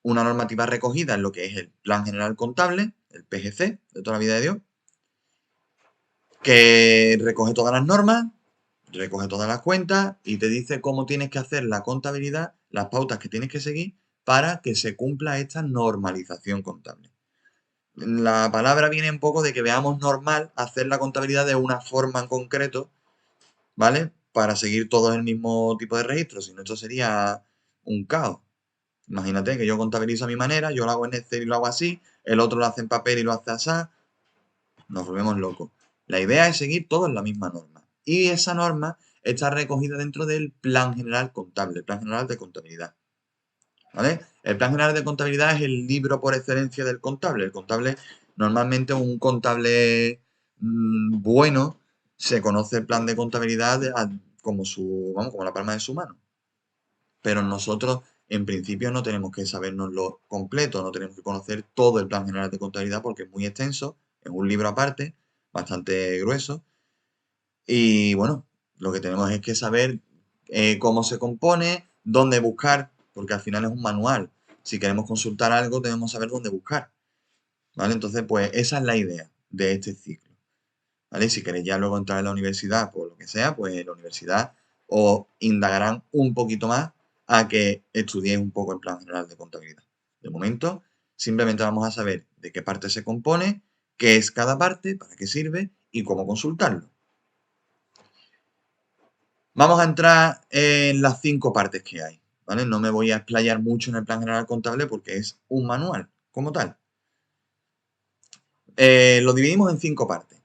normativa recogida en lo que es el Plan General Contable, el PGC, de toda la vida de Dios, que recoge todas las normas, recoge todas las cuentas y te dice cómo tienes que hacer la contabilidad, las pautas que tienes que seguir para que se cumpla esta normalización contable. La palabra viene un poco de que veamos normal hacer la contabilidad de una forma en concreto, ¿vale? Para seguir todos el mismo tipo de registro, si no esto sería un caos. Imagínate que yo contabilizo a mi manera, yo lo hago en Excel y lo hago así, el otro lo hace en papel y lo hace así, nos volvemos locos. La idea es seguir todos la misma norma. Y esa norma está recogida dentro del Plan General Contable, el Plan General de Contabilidad. ¿Vale? El Plan General de Contabilidad es el libro por excelencia del contable. El contable, normalmente un contable bueno, se conoce el plan de contabilidad como la palma de su mano. Pero nosotros, en principio, no tenemos que sabernoslo completo, no tenemos que conocer todo el Plan General de Contabilidad porque es muy extenso, es un libro aparte, bastante grueso, Y bueno, lo que tenemos es que saber cómo se compone, dónde buscar, porque al final es un manual. Si queremos consultar algo, debemos saber dónde buscar, ¿vale? Entonces, pues esa es la idea de este ciclo, ¿vale? Si queréis ya luego entrar en la universidad, por lo que sea, pues en la universidad os indagarán un poquito más a que estudiéis un poco el plan general de contabilidad. De momento, simplemente vamos a saber de qué parte se compone, qué es cada parte, para qué sirve y cómo consultarlo. Vamos a entrar en las 5 partes que hay, ¿vale? No me voy a explayar mucho en el plan general contable porque es un manual como tal. Lo dividimos en 5 partes.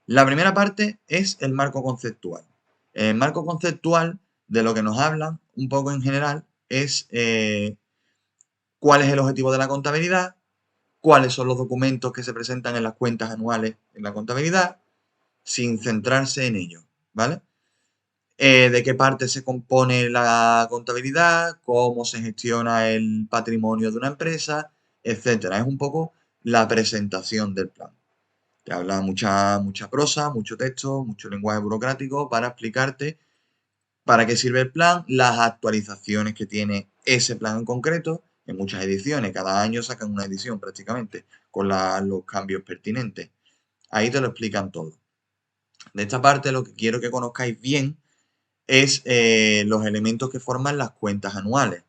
La primera parte es el marco conceptual. El marco conceptual de lo que nos hablan un poco en general es cuál es el objetivo de la contabilidad, cuáles son los documentos que se presentan en las cuentas anuales en la contabilidad, sin centrarse en ello, ¿vale? De qué parte se compone la contabilidad, cómo se gestiona el patrimonio de una empresa, etcétera. Es un poco la presentación del plan. Te habla mucha prosa, mucho texto, mucho lenguaje burocrático para explicarte para qué sirve el plan, las actualizaciones que tiene ese plan en concreto, en muchas ediciones, cada año sacan una edición prácticamente con los cambios pertinentes. Ahí te lo explican todo. De esta parte lo que quiero que conozcáis bien es los elementos que forman las cuentas anuales,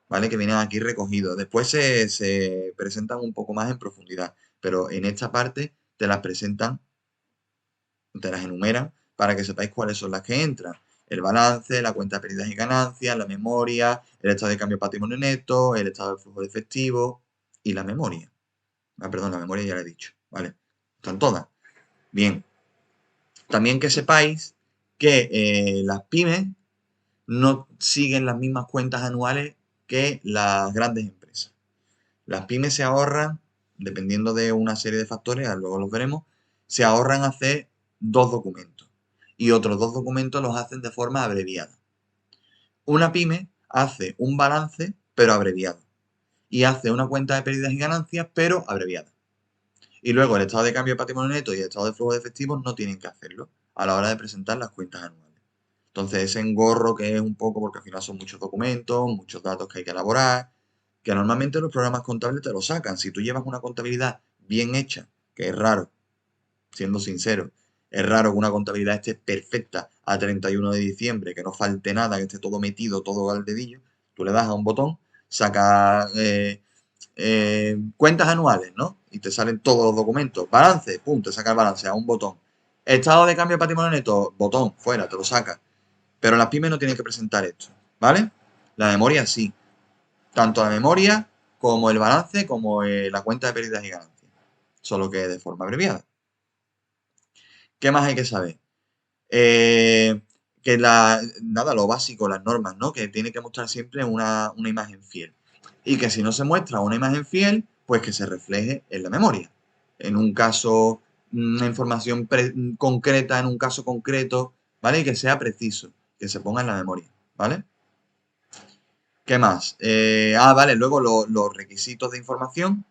¿vale? Que vienen aquí recogidos. Después se presentan un poco más en profundidad, pero en esta parte te las presentan, te las enumeran para que sepáis cuáles son las que entran. El balance, la cuenta de pérdidas y ganancias, la memoria, el estado de cambio patrimonio neto, el estado de flujo de efectivo y la memoria. Ah, perdón, la memoria ya la he dicho, ¿vale? Están todas. Bien. También que sepáis que las pymes no siguen las mismas cuentas anuales que las grandes empresas. Las pymes se ahorran, dependiendo de una serie de factores, luego los veremos, se ahorran hacer 2 documentos y otros 2 documentos los hacen de forma abreviada. Una pyme hace un balance, pero abreviado, y hace una cuenta de pérdidas y ganancias, pero abreviada. Y luego el estado de cambio de patrimonio neto y el estado de flujo de efectivos no tienen que hacerlo a la hora de presentar las cuentas anuales. Entonces, ese engorro que es un poco, porque al final son muchos documentos, muchos datos que hay que elaborar, que normalmente los programas contables te lo sacan. Si tú llevas una contabilidad bien hecha, que es raro, siendo sincero, es raro que una contabilidad esté perfecta a 31 de diciembre, que no falte nada, que esté todo metido, todo al dedillo, tú le das a un botón, sacas cuentas anuales, ¿no? Y te salen todos los documentos. Balance, pum, te saca el balance a un botón. Estado de cambio de patrimonio neto, botón, fuera, te lo saca. Pero las pymes no tienen que presentar esto, ¿vale? La memoria sí. Tanto la memoria como el balance como la cuenta de pérdidas y ganancias. Solo que de forma abreviada. ¿Qué más hay que saber? Que nada, lo básico, las normas, ¿no? Que tiene que mostrar siempre una imagen fiel. Y que si no se muestra una imagen fiel, pues que se refleje en la memoria. En un caso, una información concreta, en un caso concreto, ¿vale? Y que sea preciso, que se ponga en la memoria, ¿vale? ¿Qué más? Vale, luego los requisitos de información,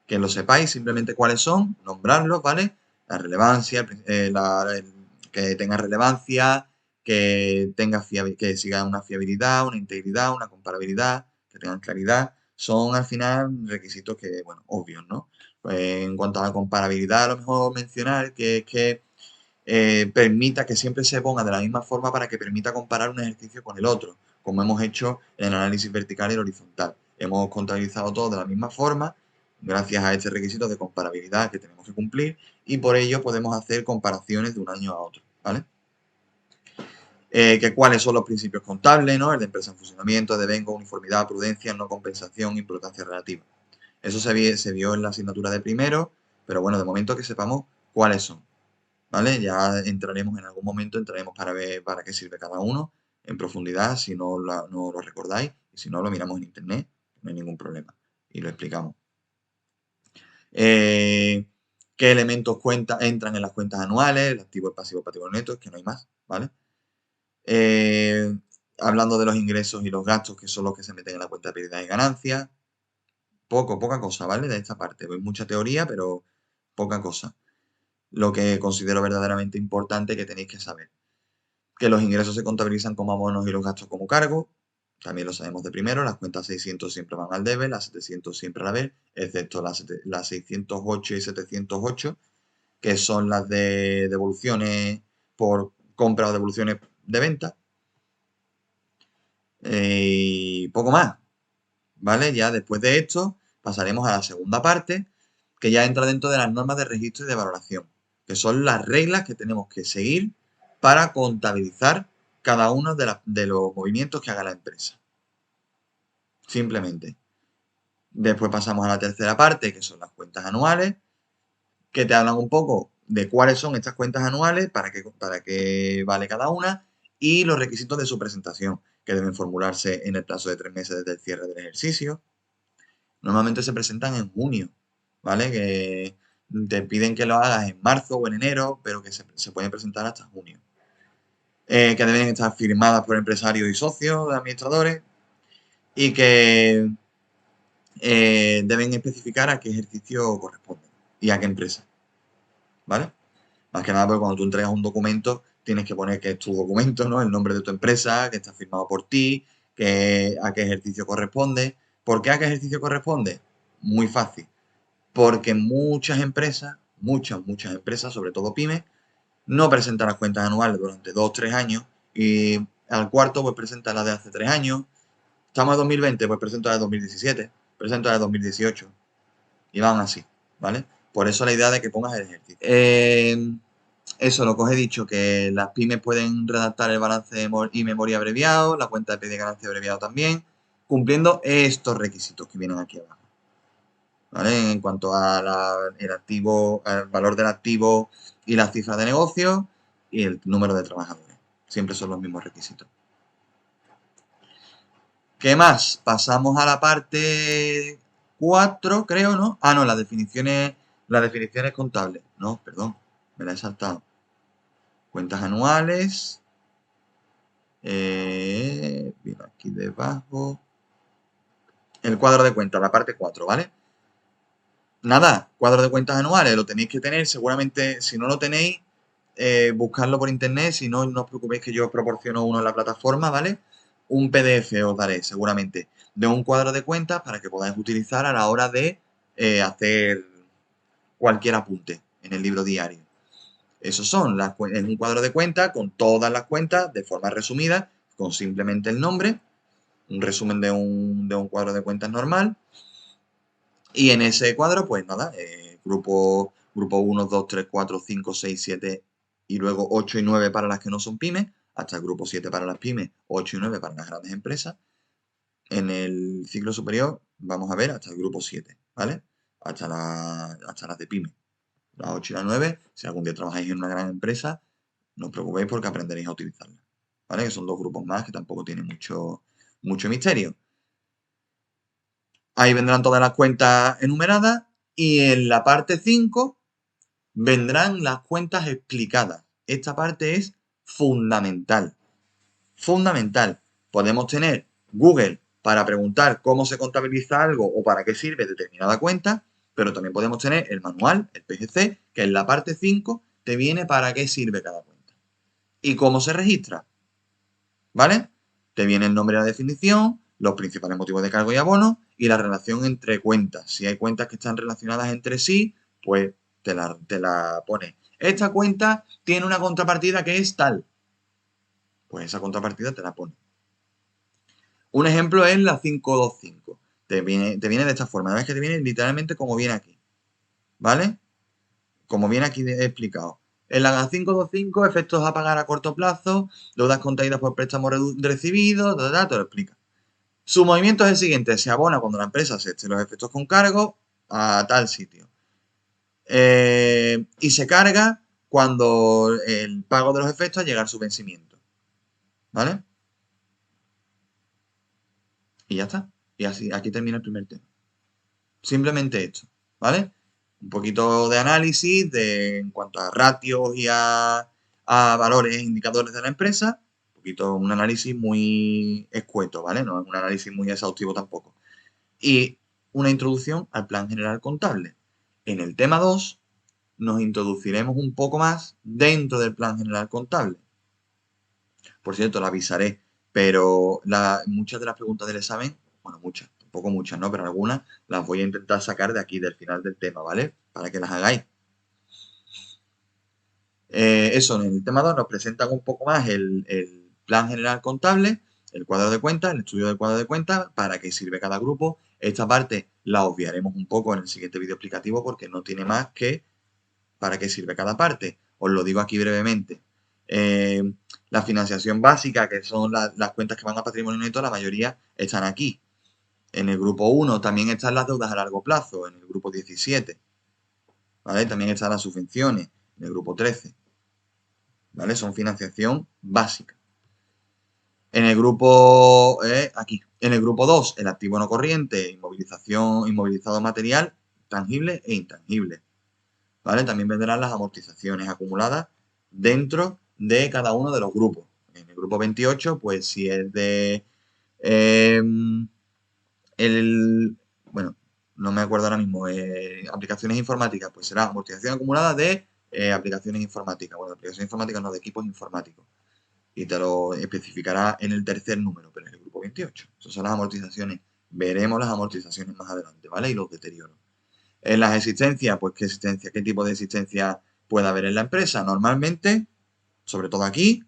que lo sepáis simplemente cuáles son, nombrarlos, ¿vale? La relevancia, que tenga relevancia, que siga una fiabilidad, una integridad, una comparabilidad, que tengan claridad. Son al final requisitos que, bueno, obvios, ¿no? Pues en cuanto a la comparabilidad, a lo mejor mencionar que es que permita que siempre se ponga de la misma forma para que permita comparar un ejercicio con el otro, como hemos hecho en el análisis vertical y el horizontal. Hemos contabilizado todo de la misma forma, gracias a este requisito de comparabilidad que tenemos que cumplir, y por ello podemos hacer comparaciones de un año a otro, ¿vale? Que cuáles son los principios contables, ¿no? El de empresa en funcionamiento, devengo, uniformidad, prudencia, no compensación, importancia relativa. Eso se vio en la asignatura de primero, pero bueno, de momento que sepamos cuáles son. ¿Vale? Ya entraremos en algún momento, entraremos para ver para qué sirve cada uno en profundidad, si no lo recordáis, y si no lo miramos en internet, no hay ningún problema, y lo explicamos. ¿Qué elementos entran en las cuentas anuales? El activo, el pasivo, el patrimonio neto, es que no hay más, ¿vale? Eh, Hablando de los ingresos y los gastos, que son los que se meten en la cuenta de pérdidas y ganancias, poca cosa, ¿vale? De esta parte, hay mucha teoría, pero poca cosa. lo que considero verdaderamente importante que tenéis que saber. Que los ingresos se contabilizan como abonos y los gastos como cargo. También lo sabemos de primero, las cuentas 600 siempre van al debe, las 700 siempre a la vez, excepto las 608 y 708, que son las de devoluciones por compra o devoluciones de venta. Y poco más, ¿vale? Ya después de esto pasaremos a la segunda parte, que ya entra dentro de las normas de registro y de valoración, que son las reglas que tenemos que seguir para contabilizar cada uno de los movimientos que haga la empresa. Simplemente. Después pasamos a la tercera parte, que son las cuentas anuales, que te hablan un poco de cuáles son estas cuentas anuales, para qué vale cada una, y los requisitos de su presentación, que deben formularse en el plazo de 3 meses desde el cierre del ejercicio. Normalmente se presentan en junio, ¿vale? Que te piden que lo hagas en marzo o en enero, pero que se pueden presentar hasta junio. Que deben estar firmadas por empresarios y socios, administradores, y que deben especificar a qué ejercicio corresponde y a qué empresa, ¿vale? Más que nada porque cuando tú entregas un documento tienes que poner que es tu documento, ¿no? El nombre de tu empresa, que está firmado por ti, que a qué ejercicio corresponde. ¿Por qué a qué ejercicio corresponde? Muy fácil. Porque muchas empresas, sobre todo pymes, no presentan las cuentas anuales durante 2 o 3 años y al cuarto pues presenta la de hace 3 años. Estamos en 2020, pues presento la de 2017, presento la de 2018 y van así, ¿vale? Por eso la idea de que pongas el ejercicio. Eso, lo que os he dicho, que las pymes pueden redactar el balance y memoria abreviado, la cuenta de pérdida y ganancia abreviado también, cumpliendo estos requisitos que vienen aquí abajo. ¿Vale? En cuanto el activo, al valor del activo y la cifra de negocio y el número de trabajadores. Siempre son los mismos requisitos. ¿Qué más? Pasamos a la parte 4, creo, ¿no? Ah, no, las definiciones contables. No, perdón, me la he saltado. Cuentas anuales. Mira, aquí debajo. El cuadro de cuentas, la parte 4, ¿vale? Nada, cuadro de cuentas anuales, lo tenéis que tener. Seguramente, si no lo tenéis, buscarlo por internet. Si no, no os preocupéis que yo os proporciono uno en la plataforma, ¿vale? Un PDF os daré, seguramente, de un cuadro de cuentas para que podáis utilizar a la hora de hacer cualquier apunte en el libro diario. Esos son es un cuadro de cuentas con todas las cuentas de forma resumida, con simplemente el nombre, un resumen de un cuadro de cuentas normal. Y en ese cuadro, pues nada, grupo 1, 2, 3, 4, 5, 6, 7 y luego 8 y 9 para las que no son pymes, hasta el grupo 7 para las pymes, 8 y 9 para las grandes empresas. En el ciclo superior vamos a ver hasta el grupo 7, ¿vale? Hasta las de pymes. Las 8 y las 9, si algún día trabajáis en una gran empresa, no os preocupéis porque aprenderéis a utilizarlas, ¿vale? Que son dos grupos más que tampoco tienen mucho misterio. Ahí vendrán todas las cuentas enumeradas y en la parte 5 vendrán las cuentas explicadas. Esta parte es fundamental. Fundamental. Podemos tener Google para preguntar cómo se contabiliza algo o para qué sirve determinada cuenta, pero también podemos tener el manual, el PGC, que en la parte 5 te viene para qué sirve cada cuenta. ¿Y cómo se registra? ¿Vale? Te viene el nombre y la definición, los principales motivos de cargo y abono y la relación entre cuentas. Si hay cuentas que están relacionadas entre sí, pues te la pone. Esta cuenta tiene una contrapartida que es tal. Pues esa contrapartida te la pone. Un ejemplo es la 525. Te viene de esta forma. La verdad es que te viene literalmente como viene aquí. ¿Vale? Como viene aquí explicado. En la 525, efectos a pagar a corto plazo, deudas contraídas por préstamos recibidos, te lo explica. Su movimiento es el siguiente: se abona cuando la empresa acepte los efectos con cargo a tal sitio. Y se carga cuando el pago de los efectos llega a su vencimiento. ¿Vale? Y ya está. Y así, aquí termina el primer tema. Simplemente esto, ¿vale? Un poquito de análisis en cuanto a ratios y a valores e indicadores de la empresa. Un análisis muy escueto, ¿vale? No es un análisis muy exhaustivo tampoco. Y una introducción al plan general contable. En el tema 2 nos introduciremos un poco más dentro del plan general contable. Por cierto, lo avisaré, pero muchas de las preguntas del examen, bueno, muchas, tampoco muchas, ¿no? Pero algunas las voy a intentar sacar de aquí, del final del tema, ¿vale? Para que las hagáis. Eso, en el tema 2 nos presentan un poco más el plan general contable, el cuadro de cuentas, el estudio del cuadro de cuentas, para qué sirve cada grupo. Esta parte la obviaremos un poco en el siguiente vídeo explicativo porque no tiene más que para qué sirve cada parte. Os lo digo aquí brevemente. Eh, la financiación básica, que son las cuentas que van a patrimonio neto, la mayoría están aquí. En el grupo 1 también están las deudas a largo plazo, en el grupo 17. ¿Vale? También están las subvenciones, en el grupo 13. ¿Vale? Son financiación básica. En el grupo, aquí, en el grupo 2, el activo no corriente, inmovilizado material, tangible e intangible. ¿Vale? También vendrán las amortizaciones acumuladas dentro de cada uno de los grupos. En el grupo 28, pues si es de eh, bueno, no me acuerdo ahora mismo, aplicaciones informáticas, pues será amortización acumulada de aplicaciones informáticas. Bueno, aplicaciones informáticas no, de equipos informáticos. Y te lo especificará en el tercer número, pero en el grupo 28. Esas son las amortizaciones. Veremos las amortizaciones más adelante, ¿vale? Y los deterioros. En las existencias, pues qué tipo de existencia puede haber en la empresa. Normalmente, sobre todo aquí,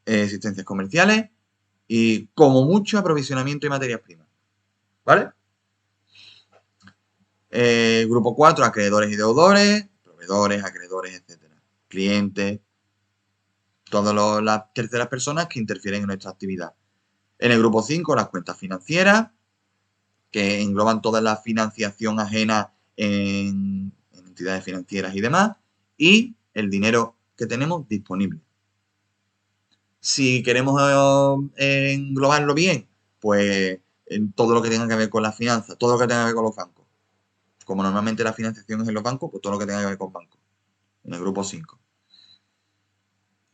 existencias comerciales y como mucho aprovisionamiento de materias primas. ¿Vale? Grupo 4, acreedores y deudores, proveedores, acreedores, etcétera. Clientes, todas las terceras personas que interfieren en nuestra actividad. En el grupo 5, las cuentas financieras, que engloban toda la financiación ajena en entidades financieras y demás, y el dinero que tenemos disponible. Si queremos englobarlo bien, pues en todo lo que tenga que ver con las finanzas, todo lo que tenga que ver con los bancos. Como normalmente la financiación es en los bancos, pues todo lo que tenga que ver con bancos, en el grupo 5.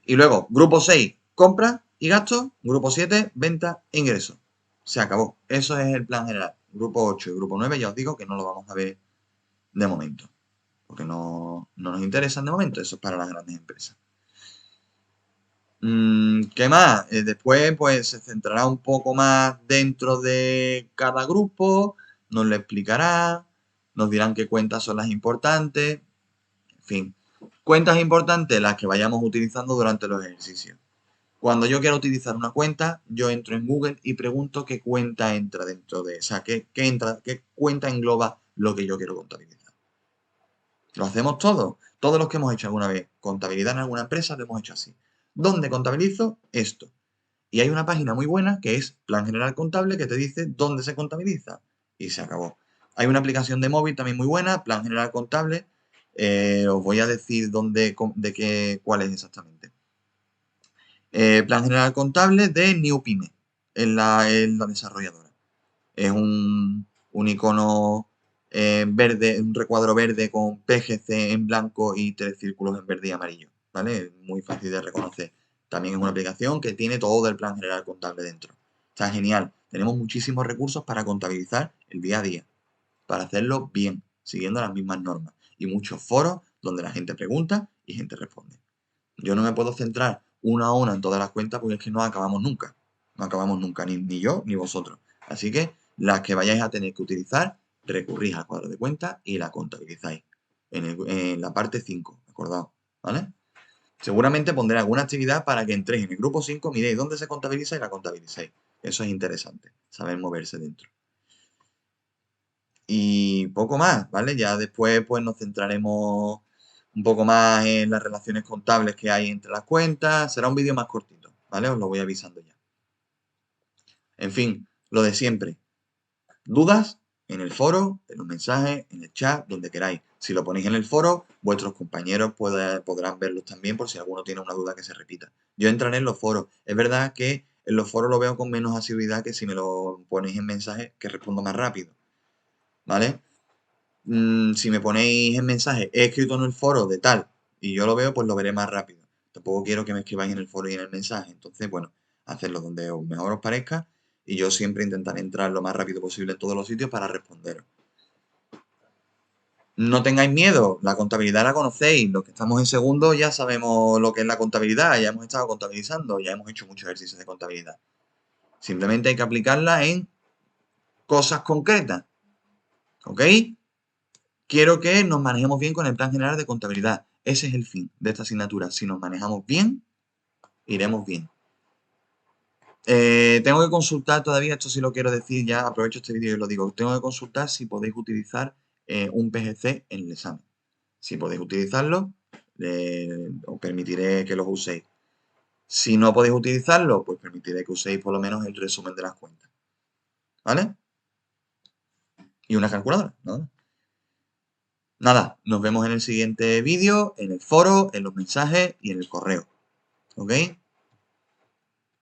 Y luego, grupo 6, compra y gastos. Grupo 7, venta e ingresos. Se acabó. Eso es el plan general. Grupo 8 y grupo 9 ya os digo que no lo vamos a ver de momento. Porque no nos interesan de momento. Eso es para las grandes empresas. ¿Qué más? Después pues se centrará un poco más dentro de cada grupo. Nos lo explicará. Nos dirán qué cuentas son las importantes. En fin. Cuentas importantes las que vayamos utilizando durante los ejercicios. Cuando yo quiero utilizar una cuenta, yo entro en Google y pregunto qué cuenta entra dentro de esa, qué cuenta engloba lo que yo quiero contabilizar. Lo hacemos todos. Todos los que hemos hecho alguna vez contabilidad en alguna empresa lo hemos hecho así. ¿Dónde contabilizo esto? Y hay una página muy buena que es Plan General Contable que te dice dónde se contabiliza. Y se acabó. Hay una aplicación de móvil también muy buena, Plan General Contable. Os voy a decir cuál es exactamente. Plan General Contable de NewPyme, en la desarrolladora. Es un icono verde, un recuadro verde con PGC en blanco y 3 círculos en verde y amarillo, ¿vale? Muy fácil de reconocer. También es una aplicación que tiene todo el Plan General Contable dentro. Está genial. Tenemos muchísimos recursos para contabilizar el día a día, para hacerlo bien, siguiendo las mismas normas. Y muchos foros donde la gente pregunta y gente responde. Yo no me puedo centrar una a una en todas las cuentas porque es que no acabamos nunca. No acabamos nunca, ni yo ni vosotros. Así que las que vayáis a tener que utilizar, recurrís al cuadro de cuentas y la contabilizáis. En la parte 5, acordaos, ¿vale? Seguramente pondré alguna actividad para que entréis en el grupo 5, miréis dónde se contabiliza y la contabilizáis. Eso es interesante, saber moverse dentro. Y poco más, ¿vale? Ya después pues nos centraremos un poco más en las relaciones contables que hay entre las cuentas. Será un vídeo más cortito, ¿vale? Os lo voy avisando ya. En fin, lo de siempre. ¿Dudas? En el foro, en los mensajes, en el chat, donde queráis. Si lo ponéis en el foro, vuestros compañeros podrán verlos también por si alguno tiene una duda que se repita. Yo entraré en los foros. Es verdad que en los foros lo veo con menos asiduidad que si me lo ponéis en mensajes, que respondo más rápido, ¿vale? Si me ponéis en mensaje, he escrito en el foro de tal y yo lo veo, pues lo veré más rápido. Tampoco quiero que me escribáis en el foro y en el mensaje. Entonces, bueno, hacedlo donde mejor os parezca y yo siempre intentaré entrar lo más rápido posible en todos los sitios para responderos. No tengáis miedo, la contabilidad la conocéis. Los que estamos en segundo ya sabemos lo que es la contabilidad, ya hemos estado contabilizando, ya hemos hecho muchos ejercicios de contabilidad. Simplemente hay que aplicarla en cosas concretas. ¿Ok? Quiero que nos manejemos bien con el plan general de contabilidad. Ese es el fin de esta asignatura. Si nos manejamos bien, iremos bien. Tengo que consultar todavía, esto sí lo quiero decir, ya aprovecho este vídeo y lo digo. Tengo que consultar si podéis utilizar un PGC en el examen. Si podéis utilizarlo, os permitiré que los uséis. Si no podéis utilizarlo, pues permitiré que uséis por lo menos el resumen de las cuentas. ¿Vale? Y una calculadora, ¿no? Nada, nos vemos en el siguiente vídeo, en el foro, en los mensajes y en el correo. ¿Ok?